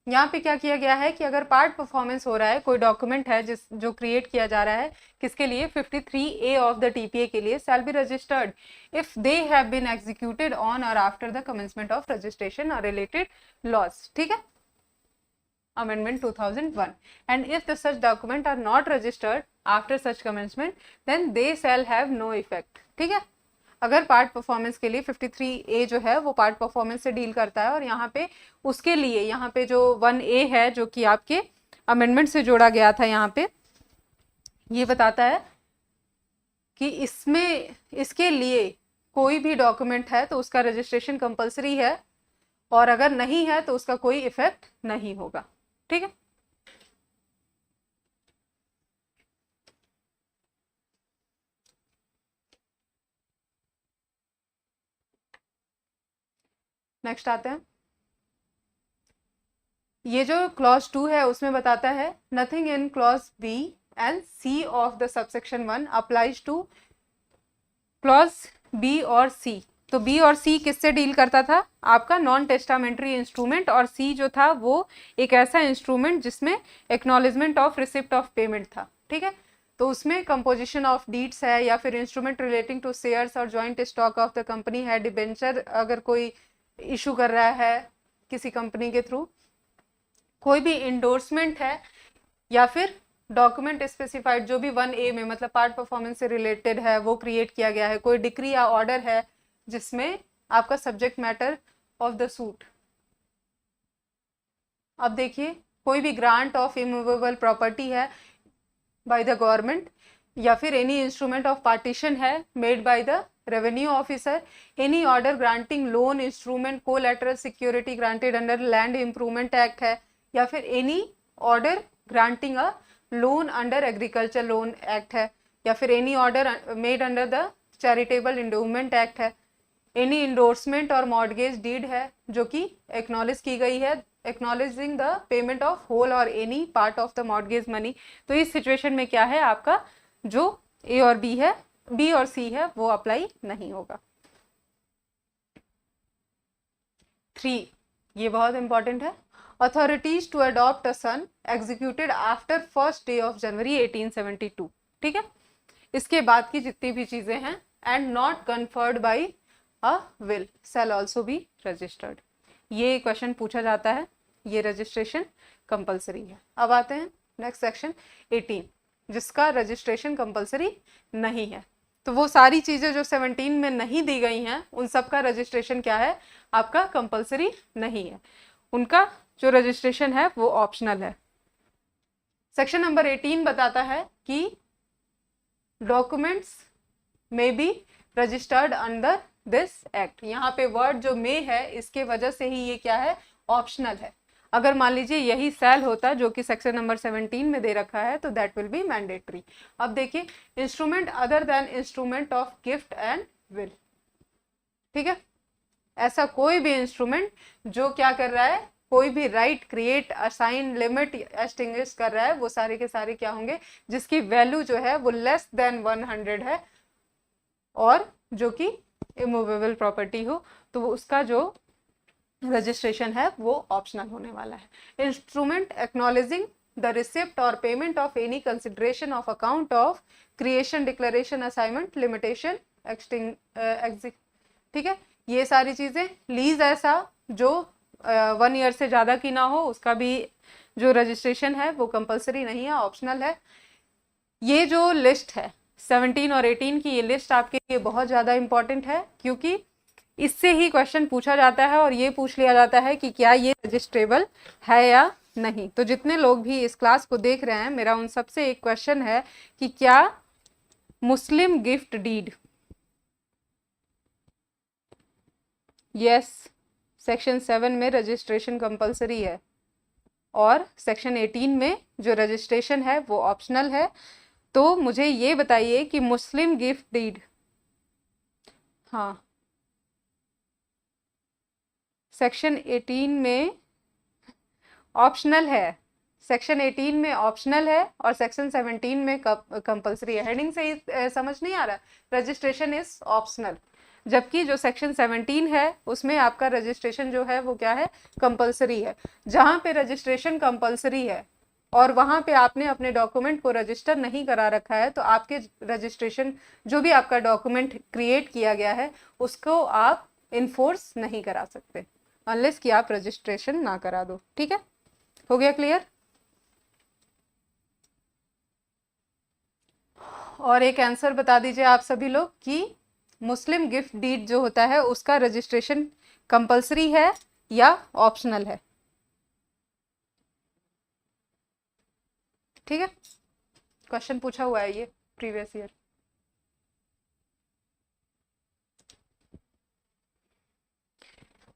यहाँ पे क्या किया गया है कि अगर पार्ट परफॉर्मेंस हो रहा है, कोई डॉक्यूमेंट है जो क्रिएट किया जा रहा है, किसके लिए, 53A ऑफ द TPA के लिए, shall be registered if they have been executed on और after the commencement of registration और रिलेटेड लॉज, ठीक है, Amendment 2001, and if the such document are not registered after such commencement, then they shall have no effect, ठीक है। अगर part performance के लिए 53A जो है वो पार्ट परफॉर्मेंस से डील करता है, और यहाँ पे उसके लिए यहाँ पे जो 1A है जो कि आपके अमेंडमेंट से जोड़ा गया था, यहाँ पे ये बताता है कि इसमें इसके लिए कोई भी डॉक्यूमेंट है तो उसका रजिस्ट्रेशन कंपलसरी है, और अगर नहीं है तो उसका कोई इफेक्ट नहीं होगा, ठीक है। नेक्स्ट आते हैं, ये जो क्लॉज 2 है उसमें बताता है nothing in clause B and C of the subsection 1 applies to clause B और सी। तो बी और सी किससे डील करता था, आपका नॉन टेस्टामेंट्री इंस्ट्रूमेंट, और सी जो था वो एक ऐसा इंस्ट्रूमेंट जिसमें acknowledgement of receipt of payment था, ठीक है। तो उसमें कंपोजिशन ऑफ डीड्स है, या फिर इंस्ट्रूमेंट रिलेटिंग टू शेयर्स और joint stock of the company है, डिबेंचर अगर कोई इशू कर रहा है किसी कंपनी के थ्रू, कोई भी इंडोर्समेंट है, या फिर डॉक्यूमेंट स्पेसिफाइड जो भी 1A में मतलब पार्ट परफॉर्मेंस से रिलेटेड है वो क्रिएट किया गया है, कोई डिक्री या ऑर्डर है जिसमें आपका subject matter of the suit. अब देखिए कोई भी ग्रांट ऑफ इमूवेबल प्रॉपर्टी है बाय द गवर्नमेंट, या फिर एनी इंस्ट्रूमेंट ऑफ पार्टीशन है made by the revenue officer, any order granting loan instrument collateral security granted under land improvement act है, या फिर any order granting a loan under agriculture loan act है, या फिर any order made under the charitable endowment act है, any endorsement और mortgage deed है जो कि एक्नॉलेज की गई है, acknowledging the payment of whole और any part of the mortgage money. तो इस सिचुएशन में क्या है, आपका जो ए और बी है, बी और सी है, वो अप्लाई नहीं होगा। 3, ये बहुत इंपॉर्टेंट है, authorities to adopt a son executed after 1 January 1872। ठीक है, इसके बाद की जितनी भी चीजें हैं and not conferred by a will shall also be registered. ये क्वेश्चन पूछा जाता है, ये रजिस्ट्रेशन कंपलसरी है। अब आते हैं नेक्स्ट सेक्शन 18 जिसका रजिस्ट्रेशन कंपलसरी नहीं है। तो वो सारी चीजें जो 17 में नहीं दी गई हैं उन सब का रजिस्ट्रेशन क्या है, आपका कंपलसरी नहीं है, उनका जो रजिस्ट्रेशन है वो ऑप्शनल है। सेक्शन नंबर 18 बताता है कि डॉक्यूमेंट्स में be registered under this act. यहाँ पे वर्ड जो मे है इसके वजह से ही ये क्या है, ऑप्शनल है। अगर मान लीजिए यही सेल होता जो कि सेक्शन नंबर 17 में दे रखा है तो दैट विल बी मैंडेटरी। अब देखिए instrument other than instrument of gift and will. ठीक है, ऐसा कोई भी इंस्ट्रूमेंट जो क्या कर रहा है, कोई भी right create assign limit extinguish कर रहा है, वो सारे के सारे क्या होंगे, जिसकी वैल्यू जो है वो लेस देन 100 है और जो कि इमूवेबल प्रॉपर्टी हो, तो उसका जो रजिस्ट्रेशन है वो ऑप्शनल होने वाला है। इंस्ट्रूमेंट एक्नॉलेजिंग द रिसिप्ट और payment of any consideration of account of creation declaration assignment limitation exit. ठीक है, ये सारी चीजें। लीज ऐसा जो 1 ईयर से ज्यादा की ना हो, उसका भी जो रजिस्ट्रेशन है वो कंपलसरी नहीं है, ऑप्शनल है। ये जो लिस्ट है 17 और 18 की, ये लिस्ट आपके लिए बहुत ज़्यादा इंपॉर्टेंट है क्योंकि इससे ही क्वेश्चन पूछा जाता है और ये पूछ लिया जाता है कि क्या ये रजिस्ट्रेबल है या नहीं। तो जितने लोग भी इस क्लास को देख रहे हैं, मेरा उन सबसे एक क्वेश्चन है कि क्या मुस्लिम गिफ्ट डीड, यस, सेक्शन 7 में रजिस्ट्रेशन कंपलसरी है और सेक्शन 18 में जो रजिस्ट्रेशन है वो ऑप्शनल है। तो मुझे ये बताइए कि मुस्लिम गिफ्ट डीड, हाँ, सेक्शन 18 में ऑप्शनल है, सेक्शन 18 में ऑप्शनल है और सेक्शन 17 में कंपलसरी है। हेडिंग से ही समझ नहीं आ रहा, रजिस्ट्रेशन इज ऑप्शनल, जबकि जो सेक्शन 17 है उसमें आपका रजिस्ट्रेशन जो है वो क्या है, कंपलसरी है। जहां पे रजिस्ट्रेशन कंपलसरी है और वहां पे आपने अपने डॉक्यूमेंट को रजिस्टर नहीं करा रखा है, तो आपके रजिस्ट्रेशन जो भी आपका डॉक्यूमेंट क्रिएट किया गया है उसको आप इन्फोर्स नहीं करा सकते अनलेस कि आप रजिस्ट्रेशन ना करा दो। ठीक है, हो गया क्लियर। और एक आंसर बता दीजिए आप सभी लोग कि मुस्लिम गिफ्ट डीड जो होता है उसका रजिस्ट्रेशन कंपलसरी है या ऑप्शनल है। ठीक है, क्वेश्चन पूछा हुआ है ये प्रीवियस ईयर।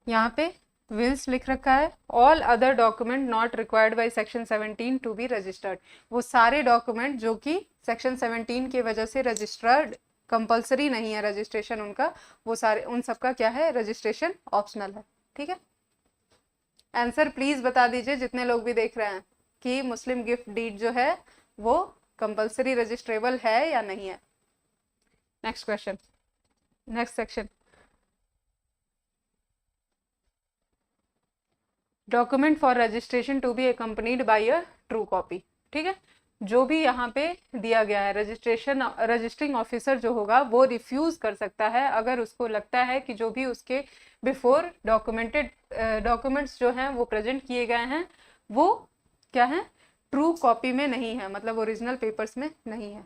यहाँ पे विल्स लिख रखा है, all other document not required by section 17 to be registered. वो सारे डॉक्यूमेंट जो कि सेक्शन 17 की वजह से रजिस्टर्ड कंपलसरी नहीं है रजिस्ट्रेशन उनका, वो सारे उन सबका क्या है, रजिस्ट्रेशन ऑप्शनल है। ठीक है, आंसर प्लीज बता दीजिए जितने लोग भी देख रहे हैं कि मुस्लिम गिफ्ट डीड जो है वो कंपलसरी रजिस्ट्रेबल है या नहीं है। Next question, next section, document for registration to be accompanied by a true copy. ठीक है, जो भी यहाँ पे दिया गया है रजिस्ट्रिंग ऑफिसर जो होगा वो रिफ्यूज कर सकता है अगर उसको लगता है कि जो भी उसके बिफोर डॉक्यूमेंट्स जो हैं वो प्रेजेंट किए गए हैं वो क्या है, ट्रू कॉपी में नहीं है, मतलब ओरिजिनल पेपर्स में नहीं है।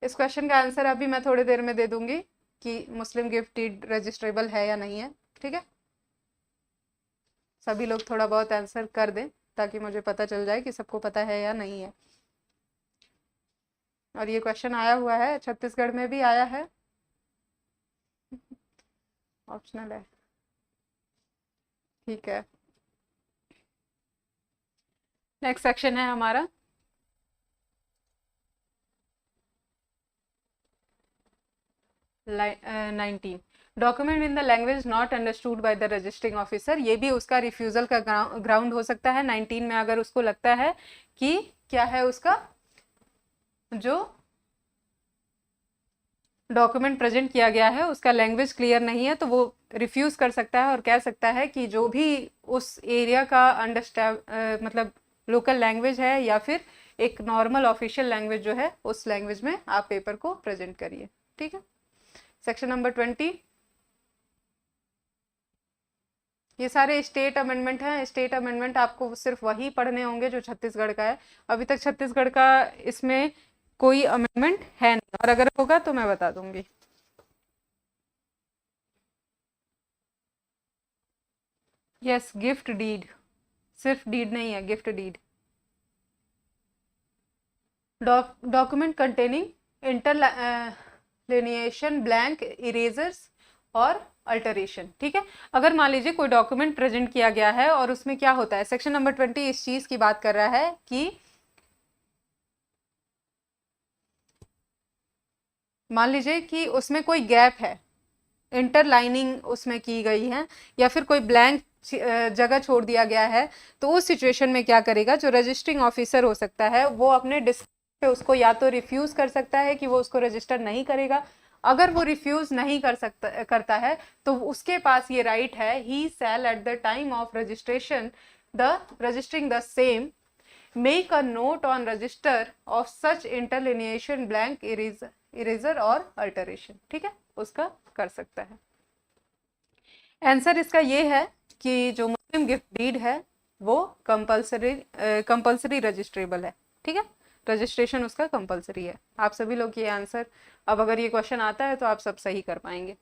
इस क्वेश्चन का आंसर अभी मैं थोड़ी देर में दे दूंगी कि मुस्लिम गिफ्ट डीड रजिस्ट्रेबल है या नहीं है, ठीक है। सभी लोग थोड़ा बहुत आंसर कर दें ताकि मुझे पता चल जाए कि सबको पता है या नहीं है। और ये क्वेश्चन आया हुआ है, छत्तीसगढ़ में भी आया है, ऑप्शनल है, ठीक है। नेक्स्ट सेक्शन है हमारा 19, document in the language not understood by the registering officer. ये भी उसका रिफ्यूजल का ग्राउंड हो सकता है 19 में, अगर उसको लगता है कि क्या है, उसका जो डॉक्यूमेंट प्रेजेंट किया गया है उसका लैंग्वेज क्लियर नहीं है, तो वो रिफ्यूज कर सकता है और कह सकता है कि जो भी उस एरिया का अंडरस्टैंड मतलब लोकल लैंग्वेज है या फिर एक नॉर्मल ऑफिशियल लैंग्वेज जो है, उस लैंग्वेज में आप पेपर को प्रेजेंट करिए, ठीक है। सेक्शन नंबर 20, ये सारे स्टेट अमेंडमेंट हैं। स्टेट अमेंडमेंट आपको सिर्फ वही पढ़ने होंगे जो छत्तीसगढ़ का है। अभी तक छत्तीसगढ़ का इसमें कोई अमेंडमेंट है नहीं, और अगर होगा तो मैं बता दूंगी। यस, गिफ्ट डीड, सिर्फ डीड नहीं है, gift deed. Document containing interlineation, blank, erasures और अल्टरेशन, ठीक है। अगर मान लीजिए कोई डॉक्यूमेंट प्रेजेंट किया गया है और उसमें क्या होता है, सेक्शन नंबर 20 इस चीज की बात कर रहा है कि मान लीजिए कि उसमें कोई गैप है, इंटरलाइनिंग उसमें की गई है, या फिर कोई ब्लैंक जगह छोड़ दिया गया है, तो उस सिचुएशन में क्या करेगा, जो रजिस्टरिंग ऑफिसर हो सकता है वो अपने डिस्क पे उसको या तो रिफ्यूज कर सकता है कि वो उसको रजिस्टर नहीं करेगा। अगर वो रिफ्यूज नहीं करता है तो उसके पास ये राइट है, he shall at the time of registration the registering the same make a note on register of such interlineation, blank, erasure और अल्टरेशन, ठीक है, उसका कर सकता है। आंसर इसका ये है कि जो मुस्लिम गिफ्ट डीड है वो कंपल्सरी रजिस्ट्रेबल है, ठीक है, रजिस्ट्रेशन उसका कंपल्सरी है। आप सभी लोग ये आंसर, अब अगर ये क्वेश्चन आता है तो आप सब सही कर पाएंगे।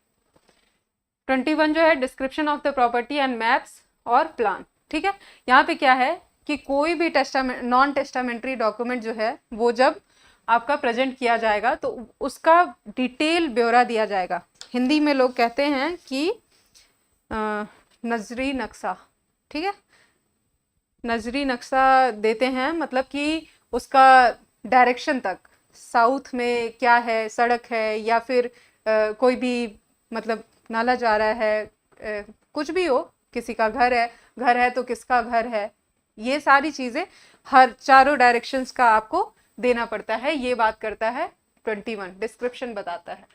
21 जो है description of the property and maps और प्लान, ठीक है। यहाँ पे क्या है कि कोई भी नॉन टेस्टामेंट्री डॉक्यूमेंट जो है वो जब आपका प्रेजेंट किया जाएगा तो उसका डिटेल ब्यौरा दिया जाएगा। हिंदी में लोग कहते हैं कि नजरी नक्शा, ठीक है, नजरी नक्शा देते हैं, मतलब कि उसका डायरेक्शन तक, साउथ में क्या है, सड़क है या फिर कोई भी मतलब नाला जा रहा है, कुछ भी हो, किसी का घर है तो किसका घर है, ये सारी चीजें हर चारों डायरेक्शंस का आपको देना पड़ता है। ये बात करता है 21, डिस्क्रिप्शन बताता है।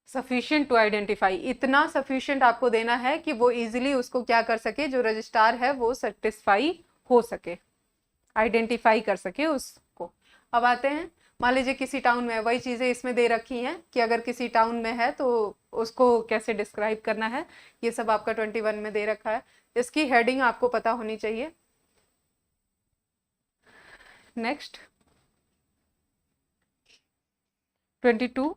सफिशिएंट टू आइडेंटिफाई, इतना सफिशिएंट आपको देना है कि वो इजीली उसको क्या कर सके, जो रजिस्ट्रार है वो सेटिस्फाई हो सके, आइडेंटिफाई कर सके उसको। अब आते हैं, मान लीजिए किसी टाउन में, वही चीजें इसमें दे रखी हैं कि अगर किसी टाउन में है तो उसको कैसे डिस्क्राइब करना है, ये सब आपका 21 में दे रखा है। इसकी हेडिंग आपको पता होनी चाहिए। नेक्स्ट 22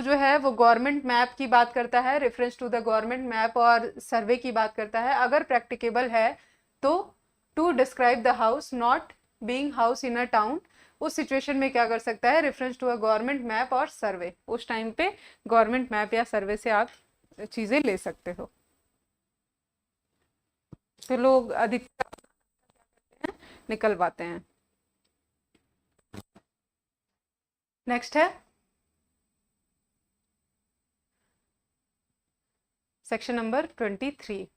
जो है वो गवर्नमेंट मैप की बात करता है, reference to the government map और सर्वे की बात करता है। अगर प्रैक्टिकेबल है तो to describe the house not being house in a town, उस सिचुएशन में क्या कर सकता है, reference to a government map और सर्वे, उस टाइम पे गवर्नमेंट मैप या सर्वे से आप चीजें ले सकते हो। तो लोग अधिकतर निकलवाते हैं। नेक्स्ट है सेक्शन नंबर 23,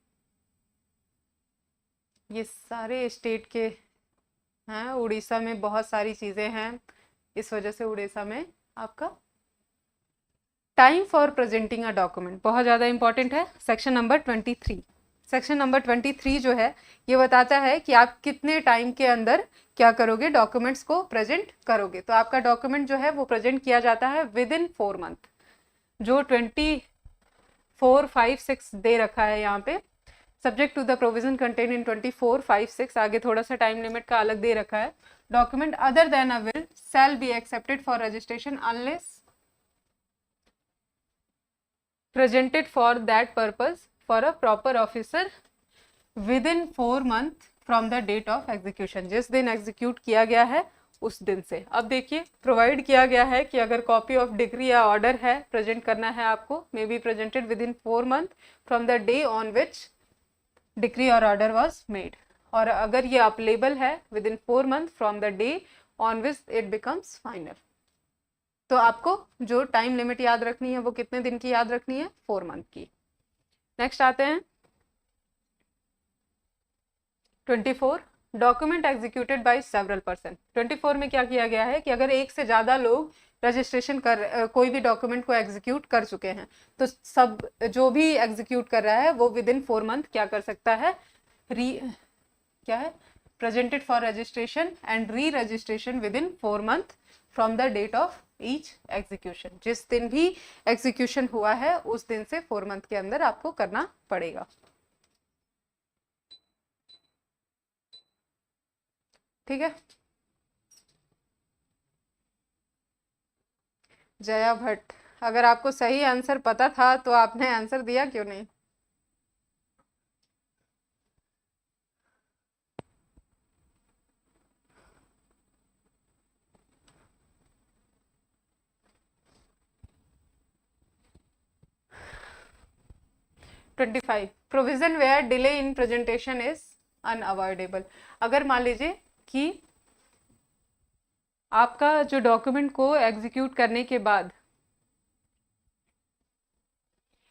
ये सारे स्टेट के हैं, उड़ीसा में बहुत सारी चीजें हैं, इस वजह से उड़ीसा में आपका time for presenting a document बहुत ज़्यादा इंपॉर्टेंट है। सेक्शन नंबर 23, सेक्शन नंबर 23 जो है ये बताता है कि आप कितने टाइम के अंदर क्या करोगे, डॉक्यूमेंट्स को प्रेजेंट करोगे। तो आपका डॉक्यूमेंट जो है वो प्रेजेंट किया जाता है विद इन 4 मंथ। जो 24, 5, 6 दे रखा है यहाँ पे, subject to the provision contain in 24, 5, 6, आगे थोड़ा सा टाइम लिमिट का अलग दे रखा है। Document other than a will shell be accepted for registration unless presented for that purpose for a proper officer within 4 month from the date of execution। जिस दिन execute किया गया है उस दिन से। अब देखिए प्रोवाइड किया गया है कि अगर कॉपी ऑफ डिग्री या ऑर्डर है प्रेजेंट करना है आपको, may be presented with in 4 month from the day on which degree और ऑर्डर वॉज मेड, और अगर ये अवेलेबल है with in 4 month from the day on which it becomes final. तो आपको जो टाइम लिमिट याद रखनी है वो कितने दिन की याद रखनी है, 4 month की। नेक्स्ट आते हैं 24, document executed by several person. 24 में क्या किया गया है कि अगर एक से ज़्यादा लोग रजिस्ट्रेशन कोई भी डॉक्यूमेंट को एग्जीक्यूट कर चुके हैं, तो सब जो भी एग्जीक्यूट कर रहा है वो विद इन 4 month क्या कर सकता है, क्या है, presented for registration and re registration within 4 month from the date of each execution. जिस दिन भी एग्जीक्यूशन हुआ है उस दिन से 4 month के अंदर आपको करना पड़ेगा। ठीक है। जया भट्ट, अगर आपको सही आंसर पता था तो आपने आंसर दिया क्यों नहीं? Provision where delay in presentation is unavoidable. अगर मान लीजिए कि आपका जो डॉक्यूमेंट को एग्जीक्यूट करने के बाद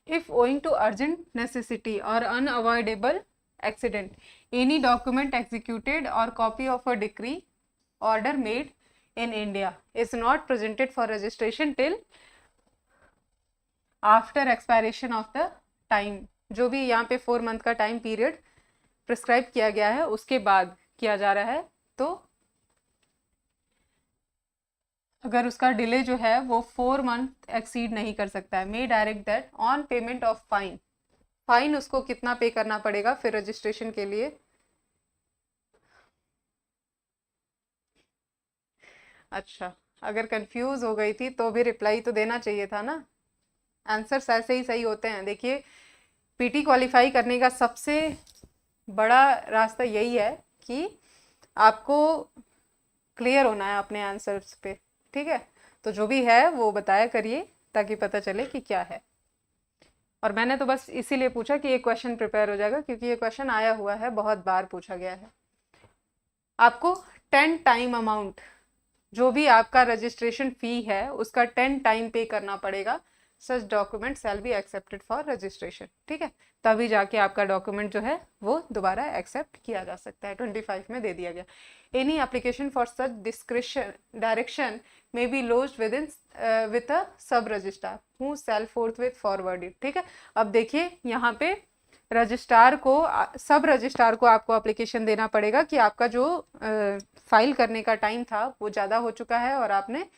if owing to urgent necessity और unavoidable accident any document executed और copy of a decree order made in India is not presented for registration till after expiration of the time। जो भी यहाँ पे 4 month का टाइम पीरियड प्रिस्क्राइब किया गया है उसके बाद किया जा रहा है। तो अगर उसका डिले जो है वो 4 month एक्सीड नहीं कर सकता है, may direct that on payment of fine. Fine उसको कितना पे करना पड़ेगा फिर रजिस्ट्रेशन के लिए? अच्छा, अगर कंफ्यूज हो गई थी तो भी रिप्लाई तो देना चाहिए था ना। आंसर्स ऐसे ही सही होते हैं। देखिए पीटी क्वालिफाई करने का सबसे बड़ा रास्ता यही है कि आपको क्लियर होना है अपने आंसर्स पे। ठीक है, तो जो भी है वो बताया करिए ताकि पता चले कि क्या है। और मैंने तो बस इसीलिए पूछा कि ये क्वेश्चन प्रिपेयर हो जाएगा क्योंकि ये क्वेश्चन आया हुआ है, बहुत बार पूछा गया है। आपको 10 टाइम अमाउंट, जो भी आपका रजिस्ट्रेशन फी है उसका 10 टाइम पे करना पड़ेगा। Such document shall be accepted for registration. ठीक है, तभी जाके आपका डॉक्यूमेंट जो है वो दोबारा एक्सेप्ट किया जा सकता है। 25 में दे दिया गया। Any application for such description direction may be lodged within with a sub registrar who shall forthwith forward it. ठीक है, अब देखिए यहाँ पे रजिस्ट्रार को, सब रजिस्ट्रार को आपको एप्लीकेशन देना पड़ेगा कि आपका जो फाइल करने का टाइम था वो ज़्यादा हो चुका है और आपने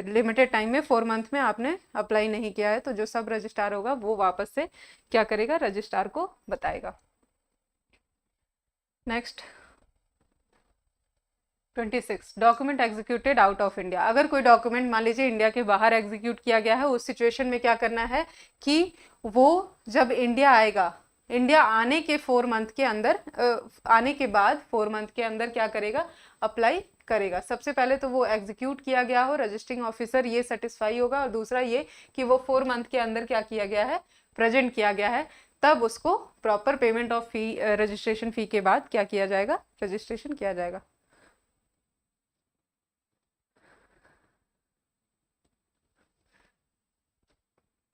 लिमिटेड टाइम में 4 month में आपने अप्लाई नहीं किया है। तो जो सब रजिस्ट्रार होगा वो वापस से क्या करेगा, रजिस्ट्रार को बताएगा। Next 26, document executed out of India. अगर कोई डॉक्यूमेंट मान लीजिए इंडिया के बाहर एग्जीक्यूट किया गया है, उस सिचुएशन में क्या करना है कि वो जब इंडिया आएगा, इंडिया आने के 4 month के अंदर आने के बाद 4 month के अंदर क्या करेगा, अप्लाई करेगा। सबसे पहले तो वो एग्जीक्यूट किया गया हो, रजिस्टरिंग ऑफिसर ये सेटिस्फाई होगा, और दूसरा ये कि वो 4 month के अंदर क्या किया गया है, प्रेजेंट किया गया है। तब उसको proper payment of fee, registration fee के बाद क्या किया जाएगा, रजिस्ट्रेशन किया जाएगा।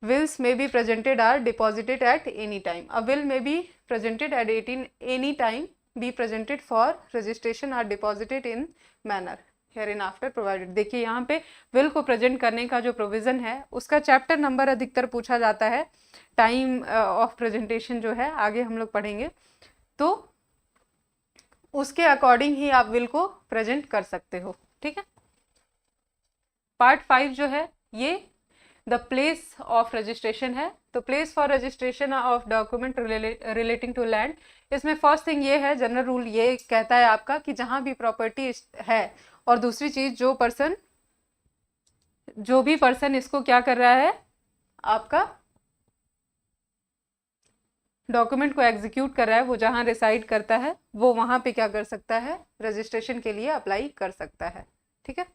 Wills may be presented or deposited at any time. A will may be presented at any time, be presented for registration or deposited in manner hereinafter provided। देखिए यहाँ पे विल को प्रेजेंट करने का जो प्रोविजन है उसका चैप्टर नंबर अधिकतर पूछा जाता है। टाइम ऑफ प्रेजेंटेशन जो है आगे हम लोग पढ़ेंगे, तो उसके अकॉर्डिंग ही आप विल को प्रेजेंट कर सकते हो। ठीक है, पार्ट 5 जो है ये द प्लेस ऑफ रजिस्ट्रेशन है, तो place for registration of document relating to land, इसमें फर्स्ट थिंग ये है, जनरल रूल ये कहता है आपका कि जहां भी प्रॉपर्टी है, और दूसरी चीज जो भी पर्सन इसको क्या कर रहा है, आपका डॉक्यूमेंट को एग्जीक्यूट कर रहा है, वो जहां रिसाइड करता है वो वहां पे क्या कर सकता है, रजिस्ट्रेशन के लिए अप्लाई कर सकता है। ठीक है,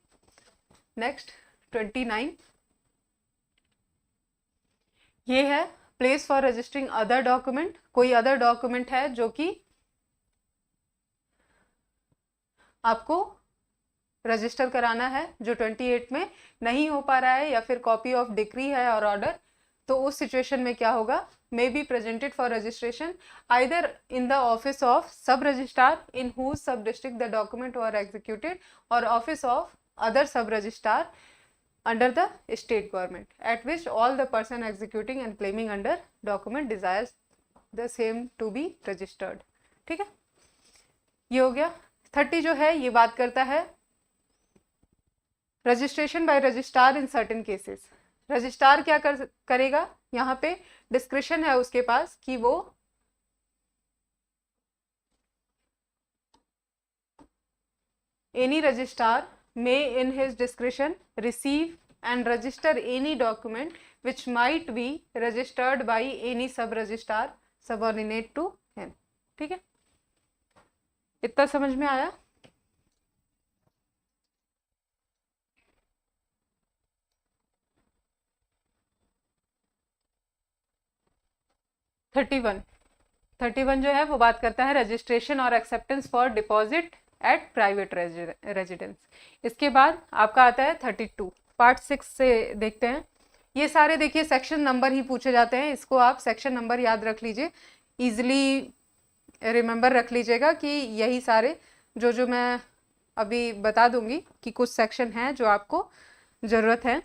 नेक्स्ट 29 ये है place for registering other document. कोई अदर डॉक्यूमेंट है जो कि आपको रजिस्टर कराना है, जो 28 में नहीं हो पा रहा है, या फिर कॉपी ऑफ डिक्री है और ऑर्डर, तो उस सिचुएशन में क्या होगा, may be presented for registration either in the office of sub registrar in whose sub district the document were executed, or office of other sub registrar under the state government, at which all the person executing and claiming under document desires the same to be registered। ठीक है, ये हो गया। 30 जो है ये बात करता है registration bye registrar in certain cases. Registrar क्या करेगा, यहाँ पे डिस्क्रिप्शन है उसके पास कि वो any registrar may in his description receive and register any document which might be registered by any सब रजिस्ट्रार सबऑर्डिनेट टू हिम। ठीक है, इतना समझ में आया। थर्टी वन जो है वो बात करता है रजिस्ट्रेशन और acceptance for deposit eight private residence. इसके बाद आपका आता है 32, पार्ट 6 से देखते हैं। ये सारे देखिए सेक्शन नंबर ही पूछे जाते हैं, इसको आप सेक्शन नंबर याद रख लीजिए, इजीली रिमेंबर रख लीजिएगा कि यही सारे जो मैं अभी बता दूंगी कि कुछ सेक्शन हैं जो आपको ज़रूरत है।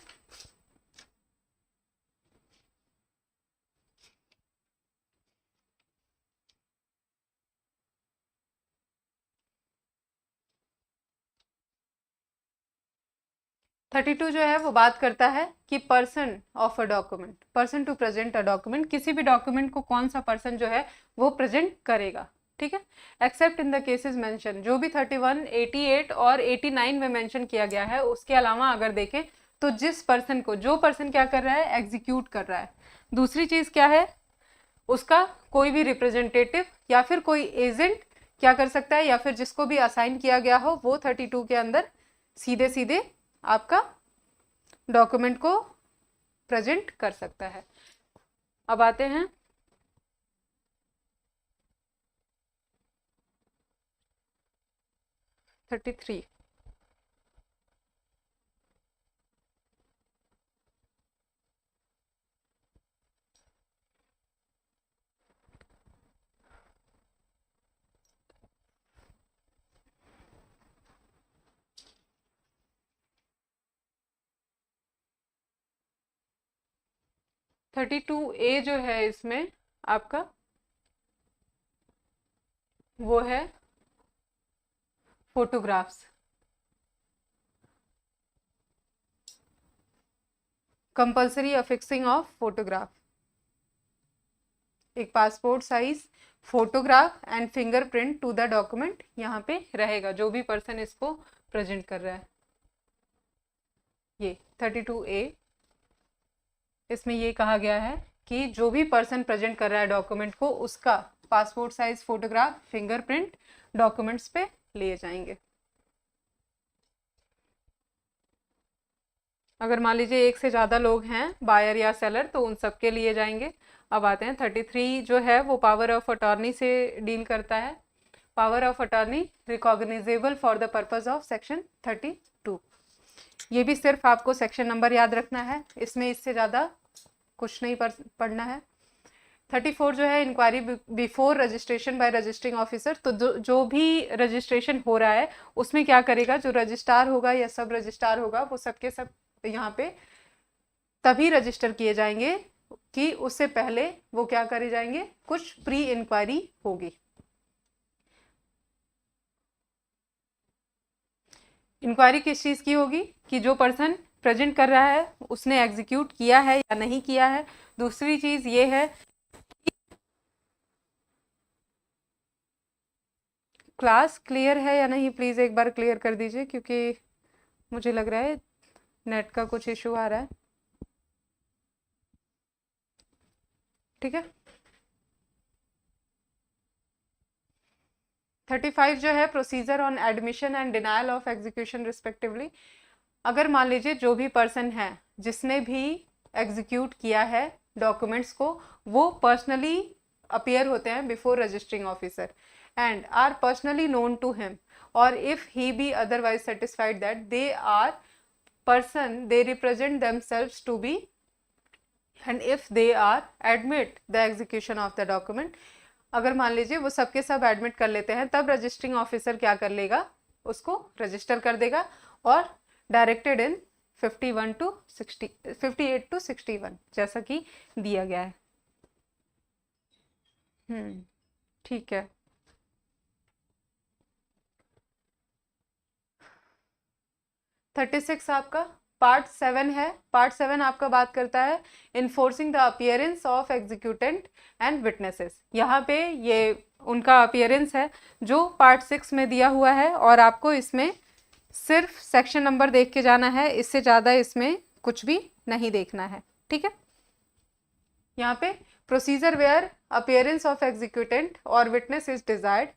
थर्टी टू जो है वो बात करता है कि person of a document, person to present a document, किसी भी डॉक्यूमेंट को कौन सा पर्सन जो है वो प्रेजेंट करेगा। ठीक है, accept in the cases mention, जो भी 31, 88 और 89 में मेंशन किया गया है, उसके अलावा अगर देखें तो जिस पर्सन को, जो पर्सन क्या कर रहा है, एग्जीक्यूट कर रहा है। दूसरी चीज क्या है, उसका कोई भी रिप्रेजेंटेटिव या फिर कोई एजेंट क्या कर सकता है, या फिर जिसको भी असाइन किया गया हो वो 32 के अंदर सीधे सीधे आपका डॉक्यूमेंट को प्रेजेंट कर सकता है। अब आते हैं 33। थर्टी टू ए जो है इसमें आपका वो है photographs, compulsory affixing of photograph, एक passport size photograph and fingerprint to the document यहाँ पे रहेगा, जो भी पर्सन इसको प्रेजेंट कर रहा है। ये 32A, इसमें ये कहा गया है कि जो भी पर्सन प्रेजेंट कर रहा है डॉक्यूमेंट को, उसका passport size photograph, fingerprint documents पे लिए जाएंगे। अगर मान लीजिए एक से ज़्यादा लोग हैं, बायर या सेलर, तो उन सब के लिए जाएंगे। अब आते हैं 33 जो है वो पावर ऑफ अटॉर्नी से डील करता है। Power of attorney recognizable for the purpose of section 32। ये भी सिर्फ आपको सेक्शन नंबर याद रखना है, इसमें इससे ज़्यादा कुछ नहीं पढ़ना है। 34 जो है inquiry before registration by registering officer, तो जो भी रजिस्ट्रेशन हो रहा है उसमें क्या करेगा, जो रजिस्ट्रार होगा या सब रजिस्ट्रार होगा वो सबके सब यहाँ पे तभी रजिस्टर किए जाएंगे कि उससे पहले वो क्या करे जाएंगे, कुछ प्री इंक्वायरी होगी। इंक्वायरी किस चीज़ की होगी कि जो पर्सन प्रेजेंट कर रहा है उसने एग्जीक्यूट किया है या नहीं किया है। दूसरी चीज ये है, क्लास क्लियर है या नहीं, प्लीज एक बार क्लियर कर दीजिए, क्योंकि मुझे लग रहा है नेट का कुछ इशू आ रहा है। ठीक है, 35 जो है procedure on admission and denial of execution respectively. अगर मान लीजिए जो भी पर्सन है जिसने भी एग्जीक्यूट किया है डॉक्यूमेंट्स को, वो पर्सनली अपीयर होते हैं before registering officer and are personally known to him, or if he be otherwise satisfied that they are person they represent themselves to be, and if they are admit the execution of the document। अगर मान लीजिए वो सबके सब admit कर लेते हैं, तब रजिस्टरिंग ऑफिसर क्या कर लेगा, उसको रजिस्टर कर देगा और डायरेक्टेड इन 58 to 61 जैसा कि दिया गया है। ठीक है, थर्टी 36 आपका पार्ट 7 है। पार्ट 7 आपका बात करता है enforcing the appearance of executant and witnesses. यहाँ पे ये उनका अपीयरेंस है जो पार्ट 6 में दिया हुआ है, और आपको इसमें सिर्फ सेक्शन नंबर देख के जाना है, इससे ज़्यादा इसमें कुछ भी नहीं देखना है। ठीक है, यहाँ पे procedure where appearance of executant और विटनेस इज डिजायर्ड,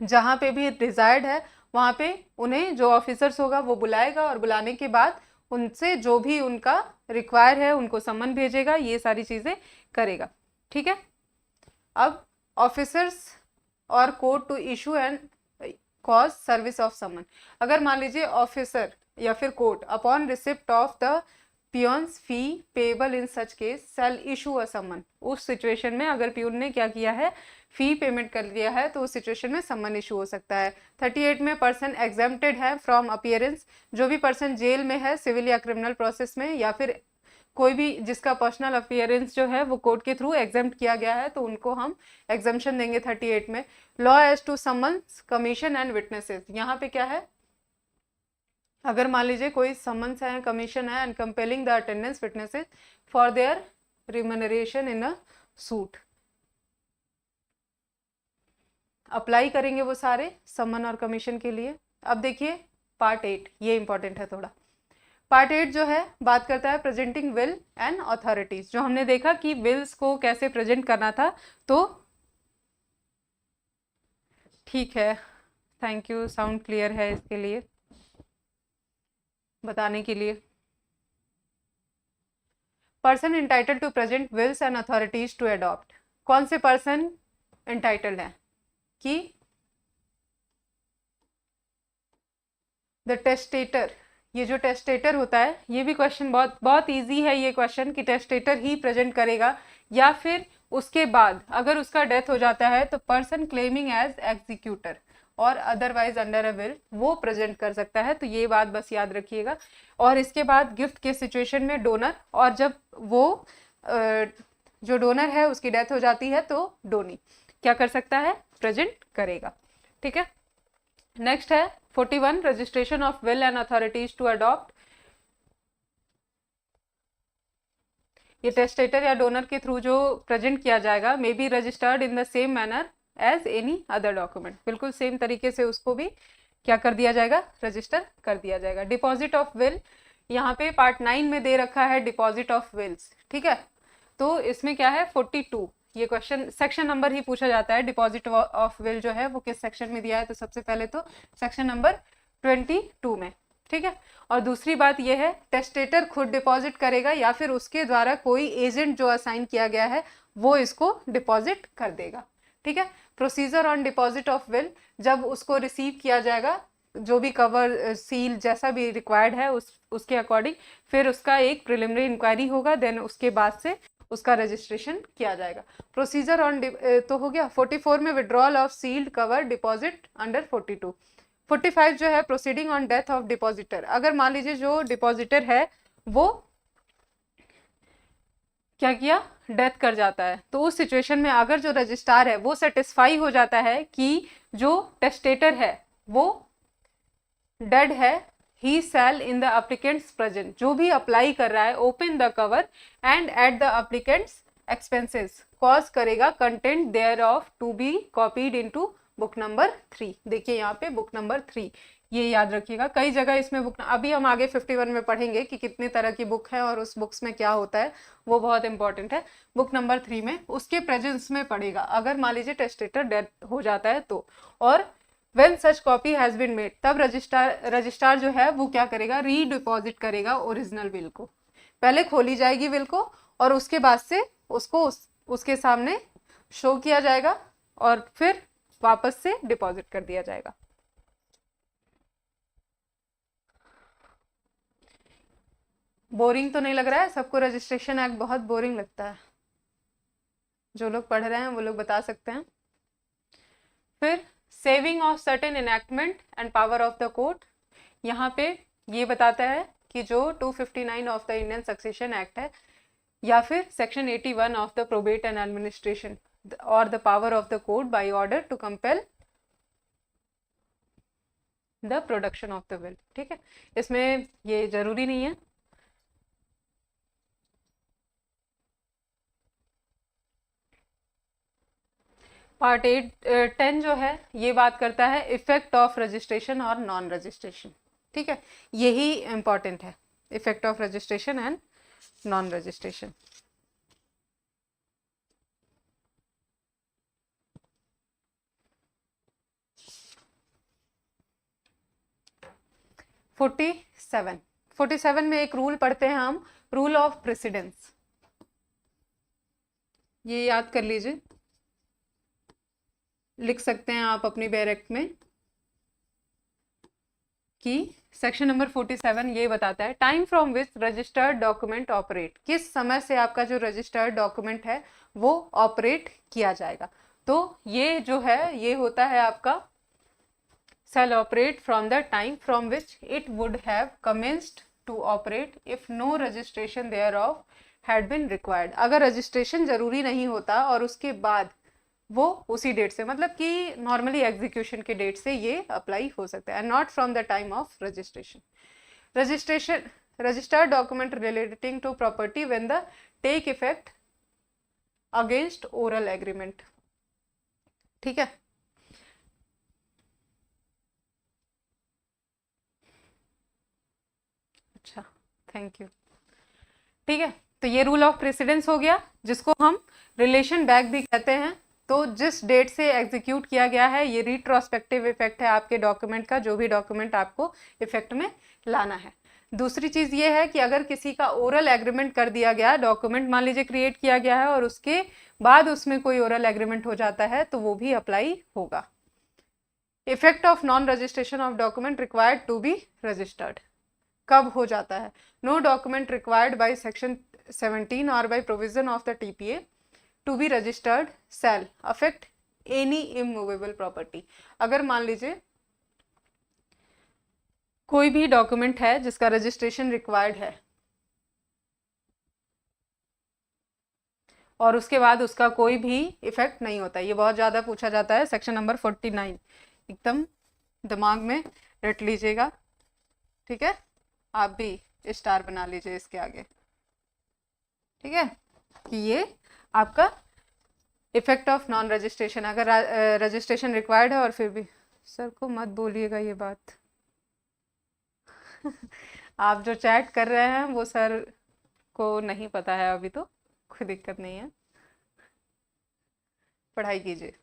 जहाँ पे भी डिजायर्ड है वहाँ पे उन्हें जो ऑफिसर्स होगा वो बुलाएगा, और बुलाने के बाद उनसे जो भी उनका रिक्वायर है उनको समन भेजेगा, ये सारी चीज़ें करेगा। ठीक है, अब ऑफिसर्स और court to issue and cause service of summon. अगर मान लीजिए ऑफिसर या फिर court upon receipt of the peon's fee payable in such case shall issue a summon, उस सिचुएशन में अगर पियून ने क्या किया है, फी पेमेंट कर दिया है, तो उस सिचुएशन में समन इशू हो सकता है। 38 में पर्सन एग्जेम्प्टेड है फ्रॉम अपीयरेंस, जो भी पर्सन जेल में है सिविल या क्रिमिनल प्रोसेस में, या फिर कोई भी जिसका पर्सनल अपीयरेंस जो है वो कोर्ट के थ्रू एग्जेम्प्ट किया गया है, तो उनको हम एग्जेम्पशन देंगे 38 में। Law as to summons commission and witnesses, यहाँ पे क्या है, अगर मान लीजिए कोई समन्स है, कमीशन है, and compelling the attendance witnesses for their remuneration in a suit, apply करेंगे वो सारे समन और कमीशन के लिए। अब देखिए पार्ट 8, ये इंपॉर्टेंट है थोड़ा। पार्ट 8 जो है बात करता है प्रेजेंटिंग विल एंड अथॉरिटीज। जो हमने देखा कि विल्स को कैसे प्रेजेंट करना था, तो ठीक है, थैंक यू, साउंड क्लियर है इसके लिए बताने के लिए। Person entitled to present wills and authorities to adopt, कौन से पर्सन इंटाइटल्ड है कि द टेस्टेटर, ये जो टेस्टेटर होता है, ये भी क्वेश्चन बहुत इजी है ये क्वेश्चन, कि टेस्टेटर ही प्रेजेंट करेगा या फिर उसके बाद अगर उसका डेथ हो जाता है तो पर्सन क्लेमिंग एज एग्जीक्यूटर और अदरवाइज अंडर अ विल वो प्रेजेंट कर सकता है, तो ये बात बस याद रखिएगा। और इसके बाद गिफ्ट के सिचुएशन में डोनर, और जब वो जो डोनर है उसकी डेथ हो जाती है तो डोनी क्या कर सकता है, प्रेजेंट करेगा। ठीक है, नेक्स्ट है 41 registration of will and authorities to adopt. ये टेस्टेटर या डोनर के थ्रू जो प्रेजेंट किया जाएगा may be registered in the same manner as any other document, बिल्कुल सेम तरीके से उसको भी क्या कर दिया जाएगा, रजिस्टर कर दिया जाएगा। डिपॉजिट ऑफ विल, यहाँ पे पार्ट 9 में दे रखा है डिपॉजिट ऑफ विल्स। ठीक है, तो इसमें क्या है 42, ये क्वेश्चन सेक्शन नंबर ही पूछा जाता है, डिपॉजिट ऑफ विल जो है वो किस सेक्शन में दिया है, तो सबसे पहले तो सेक्शन नंबर 22 में। ठीक है, और दूसरी बात ये है टेस्टेटर खुद डिपॉजिट करेगा या फिर उसके द्वारा कोई एजेंट जो असाइन किया गया है वो इसको डिपॉजिट कर देगा। ठीक है, procedure on deposit of will, जब उसको रिसीव किया जाएगा जो भी कवर सील जैसा भी रिक्वायर्ड है उसके अकॉर्डिंग, फिर उसका एक प्रिलिमिनरी इंक्वायरी होगा, देन उसके बाद से उसका रजिस्ट्रेशन किया जाएगा। प्रोसीजर ऑन तो हो गया। 44 में withdrawal of sealed cover deposit under 42। 45 जो है proceeding on death of depositor, अगर मान लीजिए जो डिपॉजिटर है वो क्या किया, डेथ कर जाता है, तो उस सिचुएशन में अगर जो रजिस्ट्रार है वो सेटिस्फाई हो जाता है कि जो टेस्टेटर है वो डेड है he shall in the applicant's present, जो भी अप्लाई कर रहा है, open the cover and at the applicant's expenses cause करेगा content thereof to be copied into book number 3। देखिए यहाँ पे बुक नंबर 3, ये याद रखिएगा। कई जगह इसमें बुक, अभी हम आगे 51 में पढ़ेंगे कि कितने तरह की बुक है और उस बुक्स में क्या होता है, वो बहुत इंपॉर्टेंट है। बुक नंबर 3 में उसके प्रेजेंस में पड़ेगा, अगर मान लीजिए टेस्टेटर डेथ हो जाता है तो। और when such copy has been made, तब रजिस्ट्रार जो है वो क्या करेगा, रीडिपॉजिट करेगा ओरिजिनल विल को। पहले खोली जाएगी विल को और उसके बाद से उसको उसके सामने शो किया जाएगा और फिर वापस से डिपॉजिट कर दिया जाएगा। बोरिंग तो नहीं लग रहा है सबको? रजिस्ट्रेशन एक्ट बहुत बोरिंग लगता है, जो लोग पढ़ रहे हैं वो लोग बता सकते हैं। फिर saving of certain enactment and power of the court, यहाँ पे ये बताता है कि जो 259 ऑफ द इंडियन सक्सेशन एक्ट है या फिर section 81 of the probate and administration और the power of the court by order to compel the production of the will. ठीक है, इसमें ये जरूरी नहीं है। पार्ट 10 जो है ये बात करता है इफेक्ट ऑफ रजिस्ट्रेशन और नॉन रजिस्ट्रेशन। ठीक है, यही इंपॉर्टेंट है, effect of registration and non registration. Forty seven में एक रूल पढ़ते हैं हम, रूल ऑफ प्रेसिडेंस। ये याद कर लीजिए, लिख सकते हैं आप अपनी बैरेक्ट में कि सेक्शन नंबर 47 ये बताता है time from which registered document operate, किस समय से आपका जो रजिस्टर्ड डॉक्यूमेंट है वो ऑपरेट किया जाएगा। तो ये जो है ये होता है आपका shall operate from the time from which it would have commenced to operate if no registration thereof had been required। अगर रजिस्ट्रेशन जरूरी नहीं होता और उसके बाद वो उसी डेट से, मतलब कि नॉर्मली एग्जीक्यूशन के डेट से ये अप्लाई हो सकता है, not from the time of registration. Registered document relating to property when the take effect against oral agreement. ठीक है, अच्छा, थैंक यू। ठीक है, तो ये रूल ऑफ प्रेसिडेंस हो गया, जिसको हम रिलेशन बैक भी कहते हैं। तो जिस डेट से एग्जीक्यूट किया गया है ये रिट्रोस्पेक्टिव इफेक्ट है आपके डॉक्यूमेंट का, जो भी डॉक्यूमेंट आपको इफेक्ट में लाना है। दूसरी चीज ये है कि अगर किसी का ओरल एग्रीमेंट कर दिया गया, डॉक्यूमेंट मान लीजिए क्रिएट किया गया है और उसके बाद उसमें कोई ओरल एग्रीमेंट हो जाता है तो वो भी अप्लाई होगा। Effect of non registration of document required to be registered कब हो जाता है? No document required by section 17 और by provision of the TPA to be registered shall affect any immovable property. अगर मान लीजिए कोई भी डॉक्यूमेंट है जिसका रजिस्ट्रेशन रिक्वायर्ड है और उसके बाद उसका कोई भी इफेक्ट नहीं होता, ये बहुत ज़्यादा पूछा जाता है, सेक्शन नंबर 49 एकदम दिमाग में रट लीजिएगा। ठीक है, आप भी स्टार बना लीजिए इसके आगे। ठीक है, कि ये आपका इफेक्ट ऑफ नॉन रजिस्ट्रेशन, अगर रजिस्ट्रेशन रिक्वायर्ड है और फिर भी, सर को मत बोलिएगा ये बात आप जो चैट कर रहे हैं वो सर को नहीं पता है अभी, तो कोई दिक्कत नहीं है, पढ़ाई कीजिए।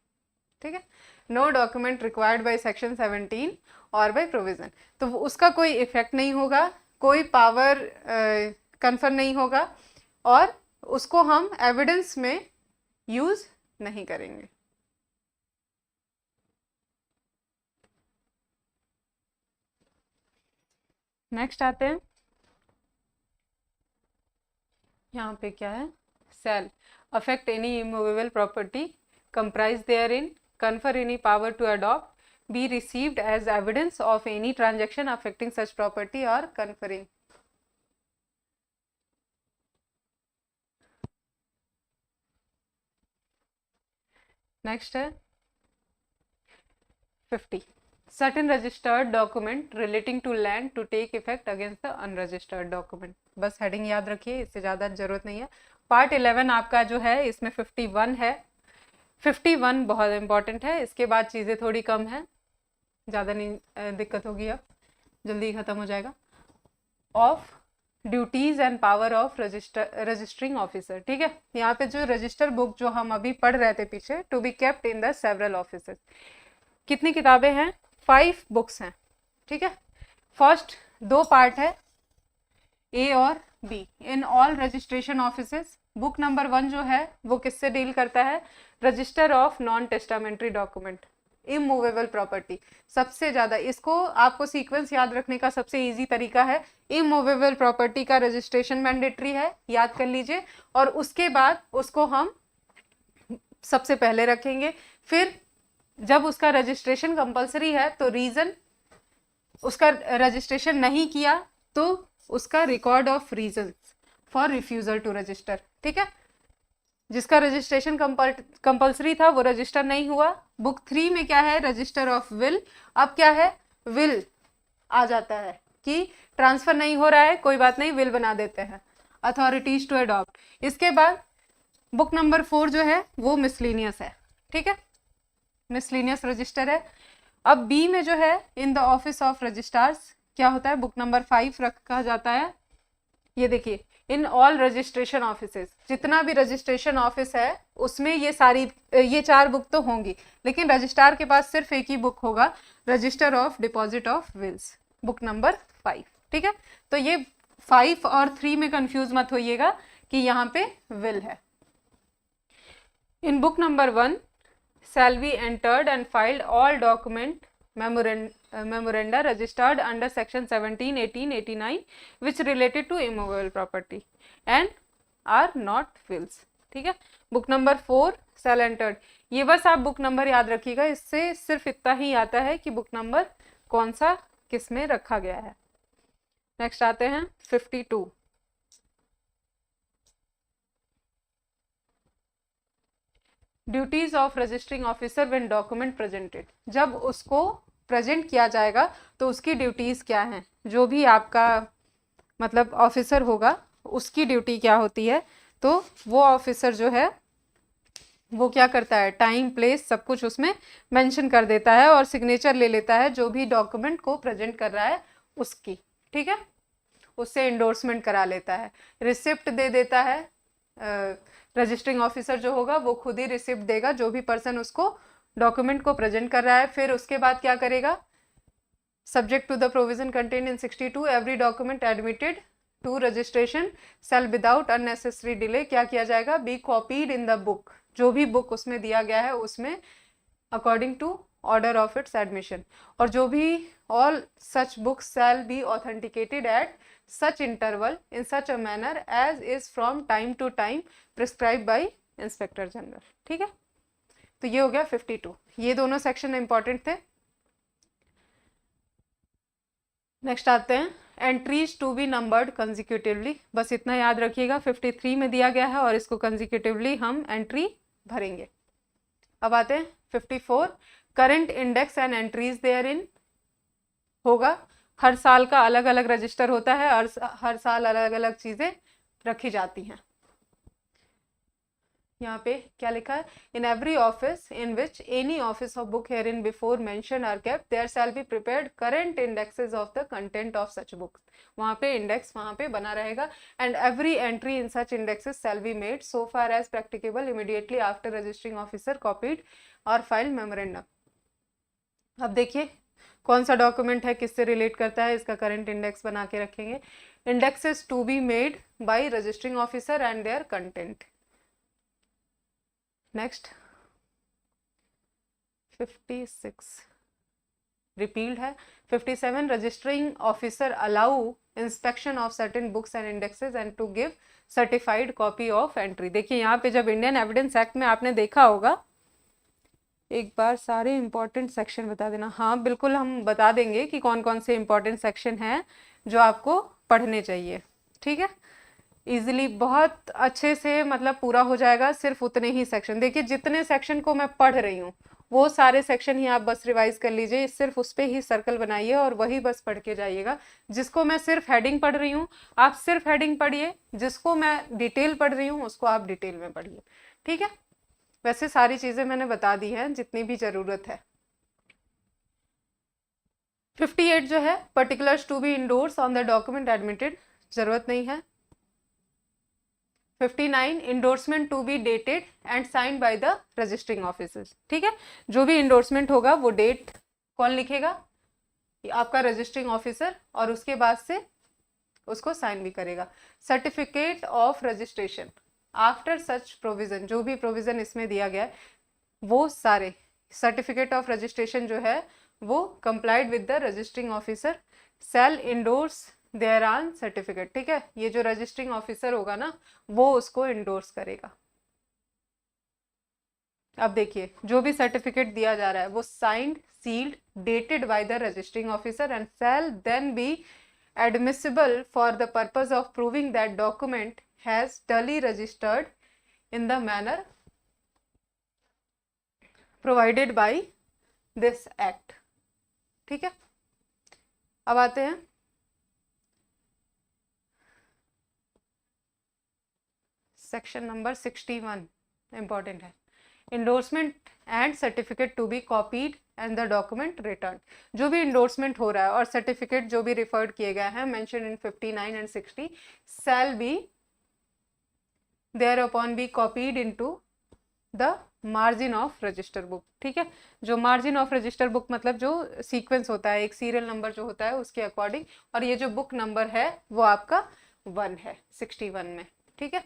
ठीक है, no document required by section 17 और बाय प्रोविजन, तो उसका कोई इफेक्ट नहीं होगा, कोई पावर कन्फर नहीं होगा और उसको हम एविडेंस में यूज नहीं करेंगे। नेक्स्ट आते हैं, यहाँ पे क्या है, shall affect any immovable property comprise therein, confer any power to adopt, be received as evidence of any transaction affecting such property or conferring। Next है 50 certain registered document relating to land to take effect against the unregistered document। बस heading याद रखिए, इससे ज़्यादा जरूरत नहीं है। Part 11 आपका जो है इसमें 51 है, 51 बहुत इंपॉर्टेंट है। इसके बाद चीज़ें थोड़ी कम है, ज़्यादा नहीं दिक्कत होगी, अब जल्दी ख़त्म हो जाएगा। Of duties and power of registering officer, ठीक है। यहाँ पे जो रजिस्टर बुक जो हम अभी पढ़ रहे थे पीछे, to be kept in the several offices, कितनी किताबें हैं? 5 बुक्स हैं, ठीक है। फर्स्ट 2 पार्ट है, ए और B, in all registration offices. Book number 1 जो है वो किससे डील करता है? Register of non testamentary document, immovable property. सबसे ज़्यादा इसको आपको सीक्वेंस याद रखने का सबसे इजी तरीका है, इमूवेबल प्रॉपर्टी का रजिस्ट्रेशन मैंडेटरी है, याद कर लीजिए, और उसके बाद उसको हम सबसे पहले रखेंगे। फिर जब उसका रजिस्ट्रेशन कंपलसरी है तो रीज़न, उसका रजिस्ट्रेशन नहीं किया तो उसका record of reasons for refusal to register, ठीक है। जिसका रजिस्ट्रेशन कंपलसरी था वो रजिस्टर नहीं हुआ। बुक 3 में क्या है? Register of will. अब क्या है? विल आ जाता है कि ट्रांसफर नहीं हो रहा है, कोई बात नहीं, विल बना देते हैं। Authorities to adopt. इसके बाद बुक नंबर 4 जो है वो मिसलिनियस है, ठीक है, मिसलिनियस रजिस्टर है। अब बी में जो है in the office of registrars क्या होता है? बुक नंबर 5 रखा जाता है। ये देखिए, इन ऑल रजिस्ट्रेशन ऑफिसेस, जितना भी रजिस्ट्रेशन ऑफिस है उसमें ये 4 बुक तो होंगी, लेकिन रजिस्ट्रार के पास सिर्फ एक ही बुक होगा, register of deposit of wills, book number 5, ठीक है। तो ये 5 और 3 में कंफ्यूज मत होइएगा कि यहाँ पे विल है। In book number 1 shall be entered and filed all document memoranda registered under section 17, 18, 89 which related to immovable property and are not wills, ठीक है। बुक नंबर 4 shall entered, ये बस आप बुक नंबर याद रखिएगा, इससे सिर्फ इतना ही आता है कि बुक नंबर कौन सा किस में रखा गया है। नेक्स्ट आते हैं 52। Duties of registering officer when document presented, जब उसको प्रेजेंट किया जाएगा तो उसकी ड्यूटीज क्या हैं? जो भी आपका मतलब ऑफिसर होगा उसकी ड्यूटी क्या होती है? तो वो ऑफिसर जो है वो क्या करता है? टाइम, प्लेस, सब कुछ उसमें मेंशन कर देता है और सिग्नेचर ले लेता है जो भी डॉक्यूमेंट को प्रेजेंट कर रहा है उसकी, ठीक है, उससे एंडोर्समेंट करा लेता है, रिसिप्ट दे देता है। रजिस्टरिंग ऑफिसर जो होगा वो खुद ही रिसिप्ट देगा जो भी पर्सन उसको डॉक्यूमेंट को प्रेजेंट कर रहा है। फिर उसके बाद क्या करेगा? Subject to the provision contained in 62, every document admitted to registration shall without unnecessary delay क्या किया जाएगा? Be copied in the book, जो भी बुक उसमें दिया गया है उसमें according to order of its admission, और जो भी all such books shall be authenticated at such interval in such a manner as is from time to time prescribed by inspector general, ठीक है। तो ये हो गया 52, ये दोनों सेक्शन इंपॉर्टेंट थे। नेक्स्ट आते हैं entries to be numbered consecutively, बस इतना याद रखिएगा, 53 में दिया गया है और इसको कंजिक्यूटिवली हम एंट्री भरेंगे। अब आते हैं 54, current index and entries therein होगा। हर साल का अलग अलग रजिस्टर होता है और हर साल अलग अलग चीज़ें रखी जाती हैं। यहाँ पे क्या लिखा है? In every office in which any office of book hereinbefore mention are kept there shall be prepared current indexes of the content of such books, वहाँ पे इंडेक्स वहाँ पे बना रहेगा। And every entry in such indexes shall be made so far as practicable immediately after registering officer copied और file memorandum. अब देखिए कौन सा डॉक्यूमेंट है, किससे रिलेट करता है, इसका करंट इंडेक्स बना के रखेंगे। Indexes to be made by registering officer and their content. Next 56 repealed है। 57 registering officer allow inspection of certain books and indexes and to give certified copy of entry. देखिए यहाँ पे जब इंडियन एविडेंस एक्ट में आपने देखा होगा, एक बार सारे इंपॉर्टेंट सेक्शन बता देना। हाँ बिल्कुल, हम बता देंगे कि कौन कौन से इंपॉर्टेंट सेक्शन हैं जो आपको पढ़ने चाहिए, ठीक है। इजीली बहुत अच्छे से मतलब पूरा हो जाएगा, सिर्फ उतने ही सेक्शन। देखिए जितने सेक्शन को मैं पढ़ रही हूँ वो सारे सेक्शन ही आप बस रिवाइज कर लीजिए, सिर्फ उस पे ही सर्कल बनाइए और वही बस पढ़ के जाइएगा। जिसको मैं सिर्फ हेडिंग पढ़ रही हूँ आप सिर्फ हेडिंग पढ़िए, जिसको मैं डिटेल पढ़ रही हूँ उसको आप डिटेल में पढ़िए, ठीक है। वैसे सारी चीजें मैंने बता दी हैं जितनी भी जरूरत है। 58 जो है particulars to be endorse on the document admitted, जरूरत नहीं है। 59 endorsement to be dated and signed by the registering officers, ठीक है। जो भी इंडोर्समेंट होगा वो डेट कौन लिखेगा, आपका रजिस्टरिंग ऑफिसर, और उसके बाद से उसको साइन भी करेगा। Certificate of registration after such provision, जो भी प्रोविजन इसमें दिया गया है वो सारे सर्टिफिकेट ऑफ रजिस्ट्रेशन जो है वो complied with the registering officer shall endorse thereon certificate, ठीक है। ये जो रजिस्टरिंग ऑफिसर होगा ना वो उसको इंडोर्स करेगा। अब देखिए जो भी सर्टिफिकेट दिया जा रहा है वो signed sealed dated by the registering officer and shall then be admissible for the purpose of proving that document has duly registered in the manner provided by this act, ठीक है। अब आते हैं सेक्शन नंबर 61, इंपॉर्टेंट है। Endorsement and certificate to be copied and the document return, जो भी endorsement हो रहा है और सर्टिफिकेट जो भी रिफर्ड किए गए हैं mention in 59 and 60 shall be thereupon be copied into the margin of register book, ठीक है। जो मार्जिन ऑफ रजिस्टर बुक मतलब जो सीक्वेंस होता है, एक सीरियल नंबर जो होता है उसके अकॉर्डिंग, और ये जो बुक नंबर है वो आपका 1 है 61 में, ठीक है।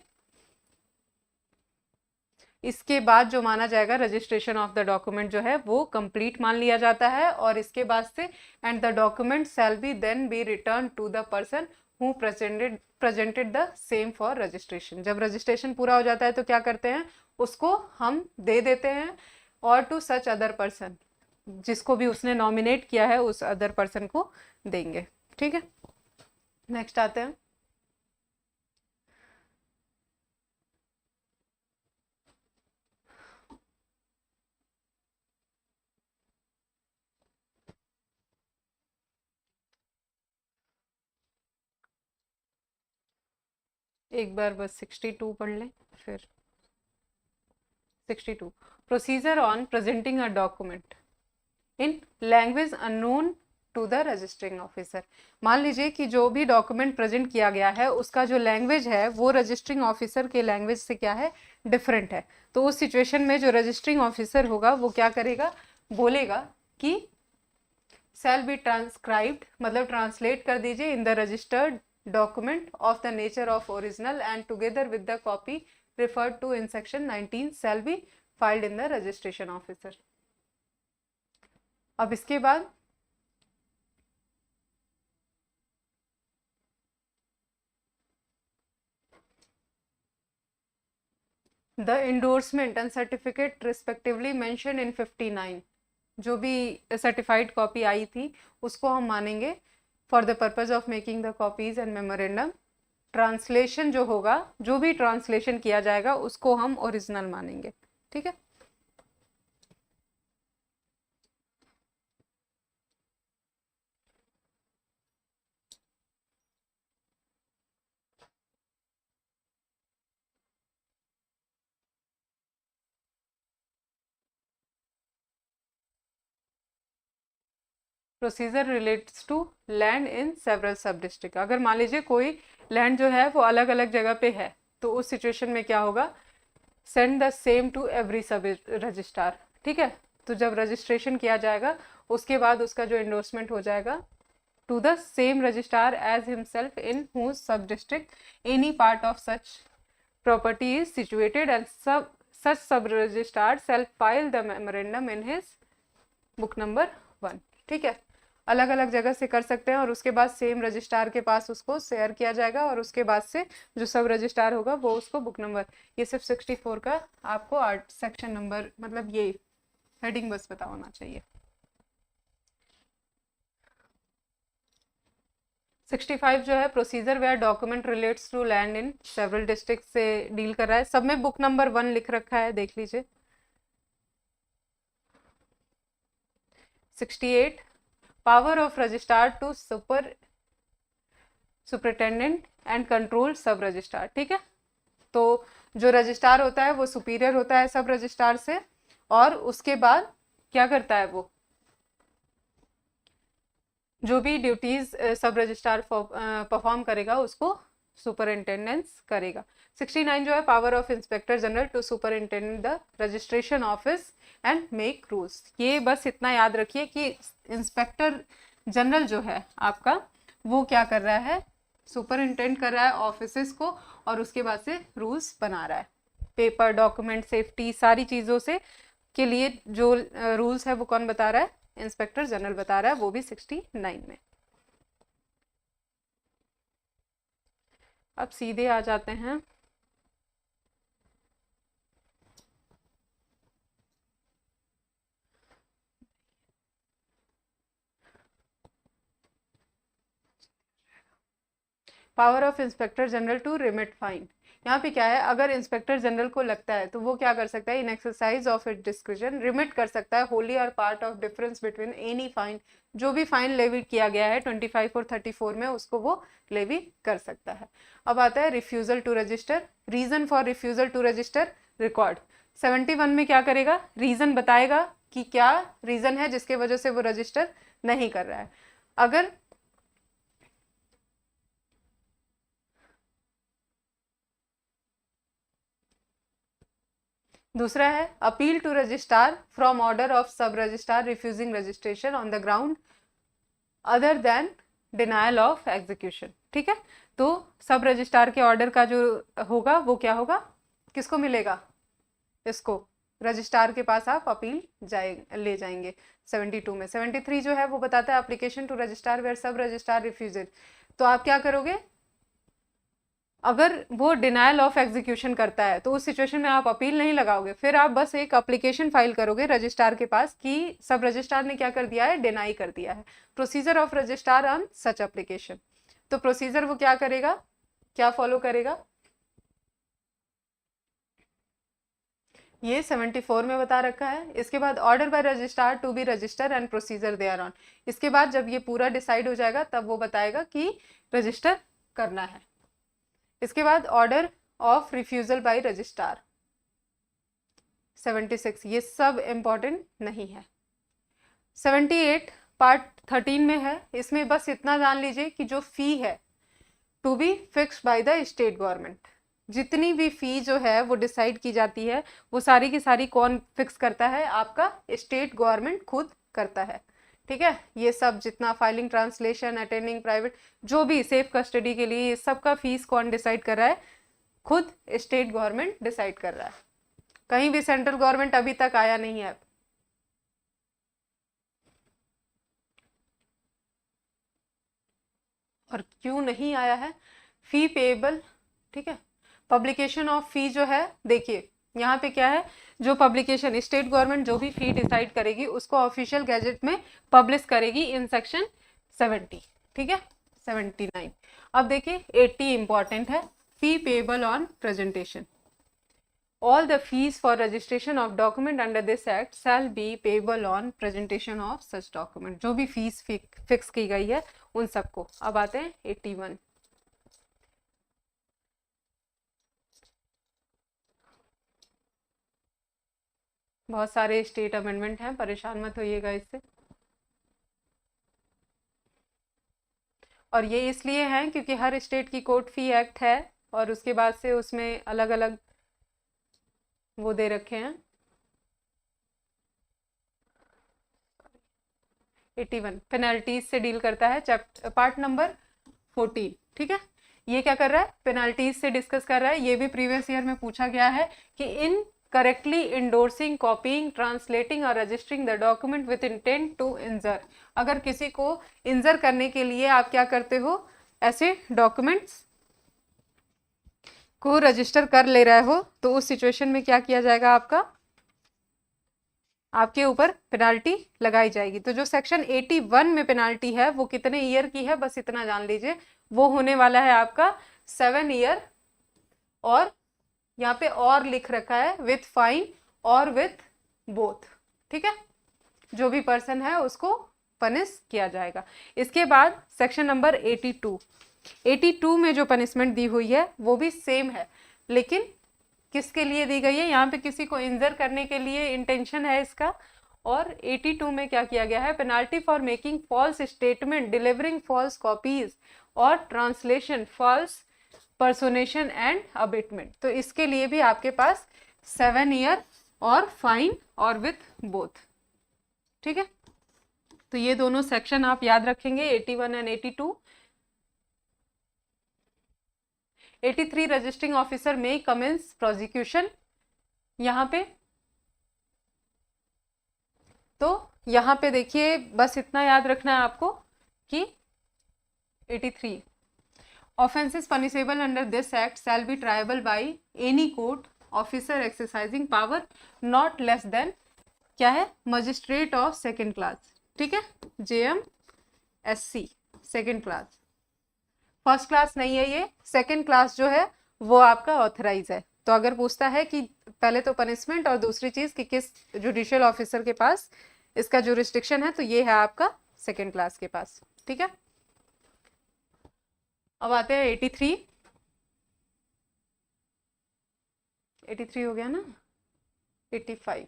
इसके बाद जो माना जाएगा रजिस्ट्रेशन ऑफ द डॉक्यूमेंट जो है वो कंप्लीट मान लिया जाता है, और इसके बाद से and the document shall be then be return to the person who presented the same for registration. जब रजिस्ट्रेशन पूरा हो जाता है तो क्या करते हैं, उसको हम दे देते हैं और टू सच अदर पर्सन, जिसको भी उसने नॉमिनेट किया है उस अदर पर्सन को देंगे, ठीक है। नेक्स्ट आते हैं एक बार बस 62 पढ़ लें फिर 62 procedure on presenting a document in language unknown to the registering officer. मान लीजिए कि जो भी डॉक्यूमेंट प्रेजेंट किया गया है उसका जो लैंग्वेज है वो रजिस्टरिंग ऑफिसर के लैंग्वेज से क्या है, डिफरेंट है। तो उस सिचुएशन में जो रजिस्टरिंग ऑफिसर होगा वो क्या करेगा, बोलेगा कि शैल बी ट्रांसक्राइब्ड, मतलब ट्रांसलेट कर दीजिए in the registered document of the nature of original and together with the copy referred to in section 19 shall be filed in the registration officer। अब इसके बाद the endorsement and certificate respectively mentioned in 59, जो भी certified copy आई थी उसको हम मानेंगे for the purpose of making the copies and memorandum. Translation जो होगा, जो भी ट्रांसलेशन किया जाएगा उसको हम ओरिजिनल मानेंगे, ठीक है। Procedure relates to land in several sub district. अगर मान लीजिए कोई लैंड जो है वो अलग अलग जगह पे है तो उस सिचुएशन में क्या होगा, send the same to every sub registrar, ठीक है। तो जब रजिस्ट्रेशन किया जाएगा उसके बाद उसका जो एंडोर्समेंट हो जाएगा to the same registrar as himself in whose sub district any part of such property is situated and such sub registrar shall file the memorandum in his book number 1, ठीक है। अलग अलग जगह से कर सकते हैं और उसके बाद सेम रजिस्ट्रार के पास उसको शेयर किया जाएगा और उसके बाद से जो सब रजिस्ट्रार होगा वो उसको बुक नंबर, ये सिर्फ 64 का आपको आर्ट सेक्शन नंबर मतलब ये हेडिंग बस पता होना चाहिए। 65 जो है procedure where document relates to land in several district से डील कर रहा है। सब में बुक नंबर 1 लिख रखा है, देख लीजिए। 68 power of registrar to superintendent and control sub registrar. ठीक है, तो जो रजिस्ट्रार होता है वो सुपीरियर होता है सब रजिस्ट्रार से, और उसके बाद क्या करता है, वो जो भी ड्यूटीज सब रजिस्ट्रार परफॉर्म करेगा उसको सुपरिंटेंडेंस करेगा। 69 जो है power of inspector general to superintendent the registration office and make rules. ये बस इतना याद रखिए कि इंस्पेक्टर जनरल जो है आपका वो क्या कर रहा है, सुपरिंटेंड कर रहा है ऑफिसेस को, और उसके बाद से रूल्स बना रहा है। पेपर, डॉक्यूमेंट, सेफ्टी, सारी चीज़ों से के लिए जो रूल्स है वो कौन बता रहा है, इंस्पेक्टर जनरल बता रहा है, वो भी 69 में। अब सीधे आ जाते हैं power of inspector general to remit fine. यहाँ पे क्या है, अगर इंस्पेक्टर जनरल को लगता है तो वो क्या कर सकता है, in exercise of it discretion remit कर सकता है होली और part of difference between any fine. जो भी फाइन लेवी किया गया है 25 और 34 में, उसको वो लेवी कर सकता है। अब आता है refusal to register. Reason for refusal to register record. 71 में क्या करेगा, रीजन बताएगा कि क्या रीजन है जिसके वजह से वो रजिस्टर नहीं कर रहा है। अगर दूसरा है appeal to registrar from order of sub registrar refusing registration on the ground other than denial of execution. ठीक है, तो सब रजिस्ट्रार के ऑर्डर का जो होगा वो क्या होगा, किसको मिलेगा, इसको रजिस्ट्रार के पास आप अपील ले जाएंगे। 72 में 73 जो है वो बताता है एप्लीकेशन टू रजिस्ट्रार वेयर सब रजिस्ट्रार रिफ्यूजेड। तो आप क्या करोगे, अगर वो डिनायल ऑफ एग्जीक्यूशन करता है तो उस सिचुएशन में आप अपील नहीं लगाओगे, फिर आप बस एक एप्लीकेशन फाइल करोगे रजिस्ट्रार के पास कि सब रजिस्ट्रार ने क्या कर दिया है, डिनाई कर दिया है। Procedure of registrar on such application. तो प्रोसीजर वो क्या करेगा, क्या फॉलो करेगा, ये 74 में बता रखा है। इसके बाद order by registrar to be register and procedure thereon. इसके बाद जब ये पूरा डिसाइड हो जाएगा तब वो बताएगा कि रजिस्टर करना है। इसके बाद order of refusal by registrar 76, ये सब इंपॉर्टेंट नहीं है। 78 पार्ट 13 में है, इसमें बस इतना जान लीजिए कि जो फी है to be fixed by the state government. जितनी भी फी जो है वो डिसाइड की जाती है वो सारी की सारी कौन फिक्स करता है, आपका स्टेट गवर्नमेंट खुद करता है। ठीक है, ये सब जितना फाइलिंग, ट्रांसलेशन, अटेंडिंग प्राइवेट, जो भी सेफ कस्टडी के लिए, सबका फीस कौन डिसाइड कर रहा है, खुद स्टेट गवर्नमेंट डिसाइड कर रहा है। कहीं भी सेंट्रल गवर्नमेंट अभी तक आया नहीं है। और क्यों नहीं आया है, फी पेएबल। ठीक है, पब्लिकेशन ऑफ फी जो है, देखिए यहाँ पे क्या है, जो पब्लिकेशन स्टेट गवर्नमेंट जो भी फी डिसाइड करेगी उसको ऑफिशियल गैजेट में पब्लिश करेगी इन सेक्शन 70। ठीक है, 79। अब देखिए 80 इंपॉर्टेंट है, fee payable on presentation. All the fees for registration of document under this act shall be payable on presentation of such document। जो भी फीस फिक्स की गई है उन सबको। अब आते हैं 81। बहुत सारे स्टेट अमेंडमेंट हैं, परेशान मत होइएगा इससे। और ये इसलिए हैं क्योंकि हर स्टेट की कोर्ट फी एक्ट है और उसके बाद से उसमें अलग अलग वो दे रखे हैं। 81 पेनल्टीज से डील करता है, चैप्टर पार्ट नंबर 14। ठीक है, ये क्या कर रहा है, पेनल्टीज से डिस्कस कर रहा है। ये भी प्रीवियस ईयर में पूछा गया है कि incorrectly endorsing, copying, translating और registering the document with intent to injure. अगर किसी को इंजर करने के लिए आप क्या करते हो, ऐसे डॉक्यूमेंट्स को रजिस्टर कर ले रहे हो, तो उस सिचुएशन में क्या किया जाएगा, आपके ऊपर पेनाल्टी लगाई जाएगी। तो जो सेक्शन 81 में पेनाल्टी है वो कितने ईयर की है, बस इतना जान लीजिए, वो होने वाला है आपका 7 ईयर। और यहाँ पे और लिख रखा है विथ फाइन और विथ बोथ। ठीक है, जो भी पर्सन है उसको पनिश किया जाएगा। इसके बाद सेक्शन नंबर 82 में जो पनिशमेंट दी हुई है वो भी सेम है, लेकिन किसके लिए दी गई है, यहाँ पे किसी को इंजर करने के लिए इंटेंशन है इसका। और 82 में क्या किया गया है, penalty for making false statement, delivering false copies और translation, false personation and abetment. तो इसके लिए भी आपके पास 7 ईयर और फाइन और विथ बोथ। ठीक है, तो ये दोनों सेक्शन आप याद रखेंगे, 81 एंड 82। 83 रजिस्टरिंग ऑफिसर में कमेंस प्रोसिक्यूशन। यहाँ पे तो यहाँ पे देखिए बस इतना याद रखना है आपको कि 83 offences punishable under this act shall be tribal by any court officer exercising power not less than, क्या है, मजिस्ट्रेट ऑफ सेकेंड क्लास। ठीक है, JMSC second class, first class नहीं है ये, सेकेंड क्लास जो है वो आपका ऑथराइज है। तो अगर पूछता है कि पहले तो पनिशमेंट और दूसरी चीज कि किस जुडिशियल ऑफिसर के पास इसका जुरिस्डिक्शन है, तो ये है आपका सेकेंड क्लास के पास। ठीक है, अब आते हैं 83 हो गया ना, 85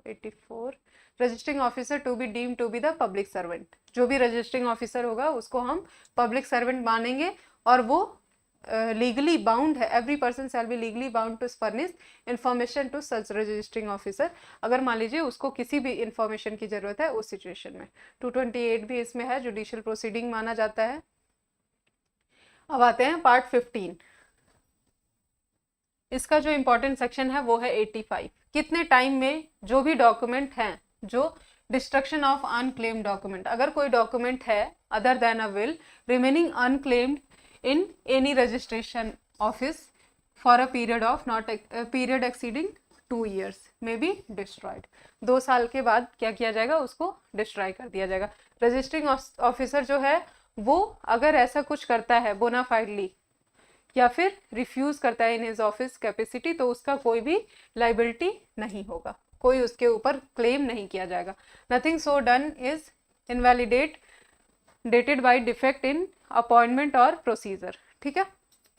84 registering officer to be deem to be the public servant. जो भी रजिस्टरिंग ऑफिसर होगा उसको हम पब्लिक सर्वेंट मानेंगे और वो लीगली बाउंड है, every person shall be legally bound to furnish information to such registering officer. अगर मान लीजिए उसको किसी भी इंफॉर्मेशन की जरूरत है उस सिचुएशन में। 228 भी इसमें है, जुडिशियल प्रोसीडिंग माना जाता है। अब आते हैं पार्ट 15। इसका जो इंपॉर्टेंट सेक्शन है वो है 85। कितने टाइम में जो भी डॉक्यूमेंट हैं, जो डिस्ट्रक्शन ऑफ अनक्लेम्ड डॉक्यूमेंट, अगर कोई डॉक्यूमेंट है other then a will remaining unclaimed in any registration office for a period of not period exceeding 2 years may be destroyed। 2 साल के बाद क्या किया जाएगा, उसको डिस्ट्रॉय कर दिया जाएगा। रजिस्टरिंग ऑफिसर जो है वो अगर ऐसा कुछ करता है बोनाफाइडली या फिर रिफ्यूज करता है इन हिज ऑफिस कैपेसिटी, तो उसका कोई भी लाइबिलिटी नहीं होगा, कोई उसके ऊपर क्लेम नहीं किया जाएगा। Nothing so done is invalidated by defect in appointment और प्रोसीजर। ठीक है,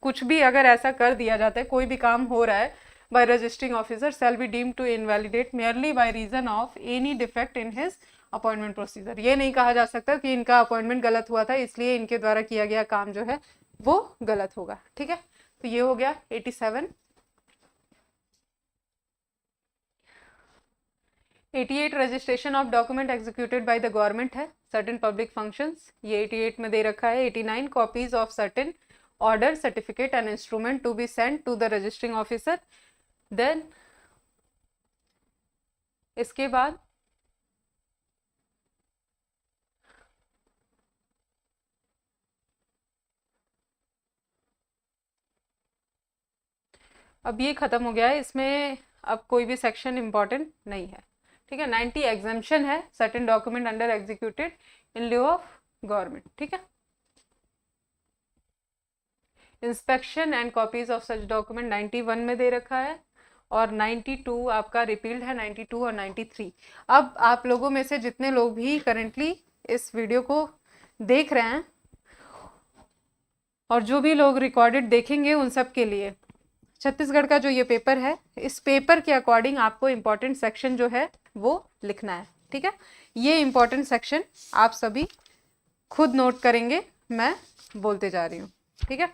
कुछ भी अगर ऐसा कर दिया जाता है, कोई भी काम हो रहा है by registering officer shall be deemed to invalidate merely by reason of any defect in his appointment procedure. ये नहीं कहा जा सकता कि इनका अपॉइंटमेंट गलत हुआ था इसलिए इनके द्वारा किया गया काम जो है वो गलत होगा। ठीक है, तो ये हो गया 87। 88 registration of document executed by the government है, सर्टेन पब्लिक फंक्शंस, ये 88 में दे रखा है। 89 copies of certain order, certificate and instrument to be sent to the registering officer. Then इसके बाद अब ये खत्म हो गया है, इसमें अब कोई भी सेक्शन इंपॉर्टेंट नहीं है। ठीक है, 90 एग्जाम्पशन है, certain document under executed in लिeu of government. ठीक है, inspection and copies of such document 91 में दे रखा है और 92 आपका रिपील्ड है, 92 और 93। अब आप लोगों में से जितने लोग भी करेंटली इस वीडियो को देख रहे हैं और जो भी लोग रिकॉर्डेड देखेंगे उन सब के लिए छत्तीसगढ़ का जो ये पेपर है, इस पेपर के अकॉर्डिंग आपको इम्पोर्टेंट सेक्शन जो है वो लिखना है। ठीक है, ये इम्पोर्टेंट सेक्शन आप सभी खुद नोट करेंगे, मैं बोलते जा रही हूँ। ठीक है,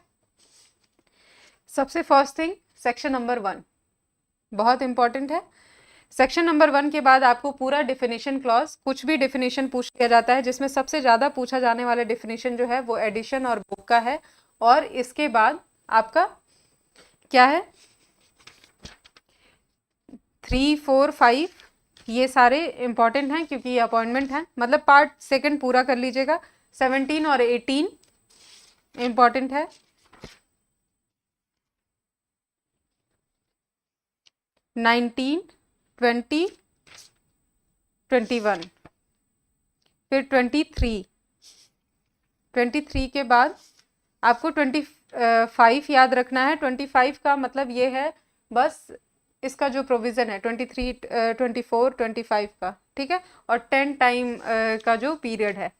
सबसे फर्स्ट थिंग सेक्शन नंबर 1 बहुत इंपॉर्टेंट है। सेक्शन नंबर 1 के बाद आपको पूरा डेफिनेशन क्लॉज, कुछ भी डेफिनेशन पूछ लिया जाता है, जिसमें सबसे ज़्यादा पूछा जाने वाला डेफिनेशन जो है वो एडिशन और बुक का है। और इसके बाद आपका क्या है, 3, 4, 5 ये सारे इंपॉर्टेंट हैं क्योंकि ये अपॉइंटमेंट है, मतलब पार्ट 2 पूरा कर लीजिएगा। 17 और 18 इंपॉर्टेंट है। 19, 20, 21, फिर 23 के बाद आपको 25 याद रखना है। 25 का मतलब ये है बस इसका जो प्रोविज़न है 23, 24, 25 का, ठीक है, और 10 टाइम का जो पीरियड है।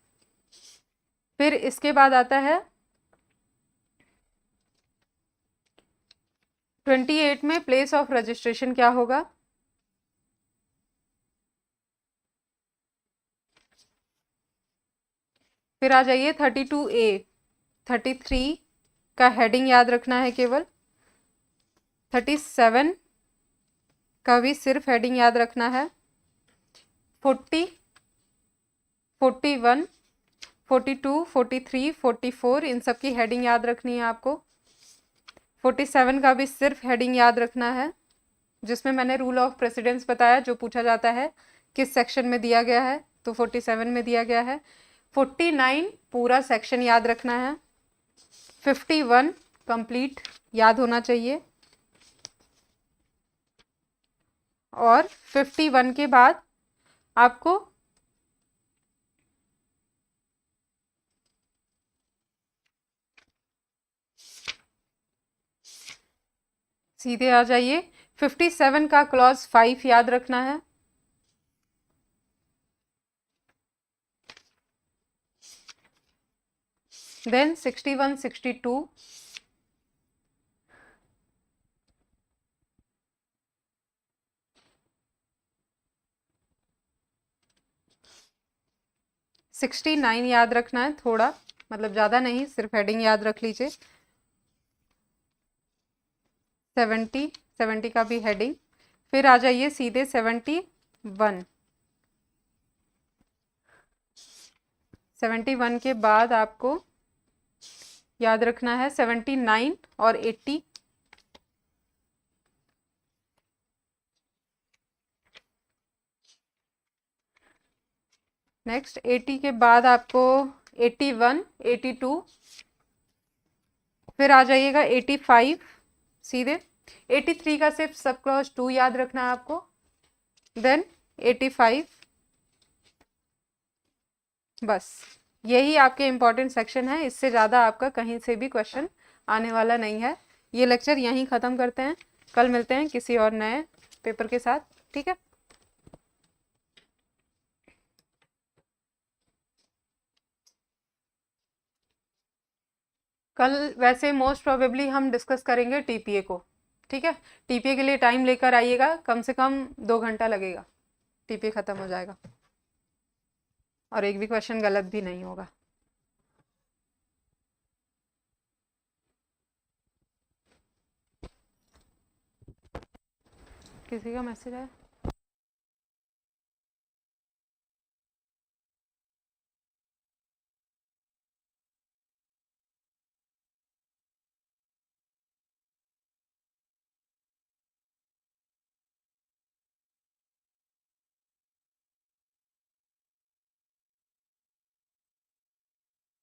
फिर इसके बाद आता है 28 में प्लेस ऑफ रजिस्ट्रेशन क्या होगा? फिर आ जाइए 32A, 33 का हेडिंग याद रखना है केवल, 37 का भी सिर्फ हेडिंग याद रखना है, 40, 41, 42, 43, 44 इन सब की हेडिंग याद रखनी है आपको। 47 का भी सिर्फ हेडिंग याद रखना है, जिसमें मैंने रूल ऑफ प्रेसिडेंस बताया, जो पूछा जाता है किस सेक्शन में दिया गया है, तो 47 में दिया गया है। 49 पूरा सेक्शन याद रखना है। 51 कंप्लीट याद होना चाहिए। और 51 के बाद आपको सीधे आ जाइए, 57 का क्लॉज 5 याद रखना है। देन 61, 62, 69 याद रखना है, थोड़ा मतलब ज़्यादा नहीं, सिर्फ हेडिंग याद रख लीजिए। 70, 70 का भी हेडिंग। फिर आ जाइए सीधे 71, 71 के बाद आपको याद रखना है 79 और 80। नेक्स्ट 80 के बाद आपको 81, 82, फिर आ जाइएगा 85 सीधे। 83 का सिर्फ सब क्लॉज 2 याद रखना है आपको। देन 85, बस यही आपके इम्पॉर्टेंट सेक्शन है। इससे ज़्यादा आपका कहीं से भी क्वेश्चन आने वाला नहीं है। ये लेक्चर यहीं ख़त्म करते हैं, कल मिलते हैं किसी और नए पेपर के साथ, ठीक है। कल वैसे मोस्ट प्रोबेबली हम डिस्कस करेंगे टीपीए को, ठीक है। टीपीए के लिए टाइम लेकर आइएगा, कम से कम 2 घंटा लगेगा, टीपीए ख़त्म हो जाएगा और एक भी क्वेश्चन गलत भी नहीं होगा। किसी का मैसेज है?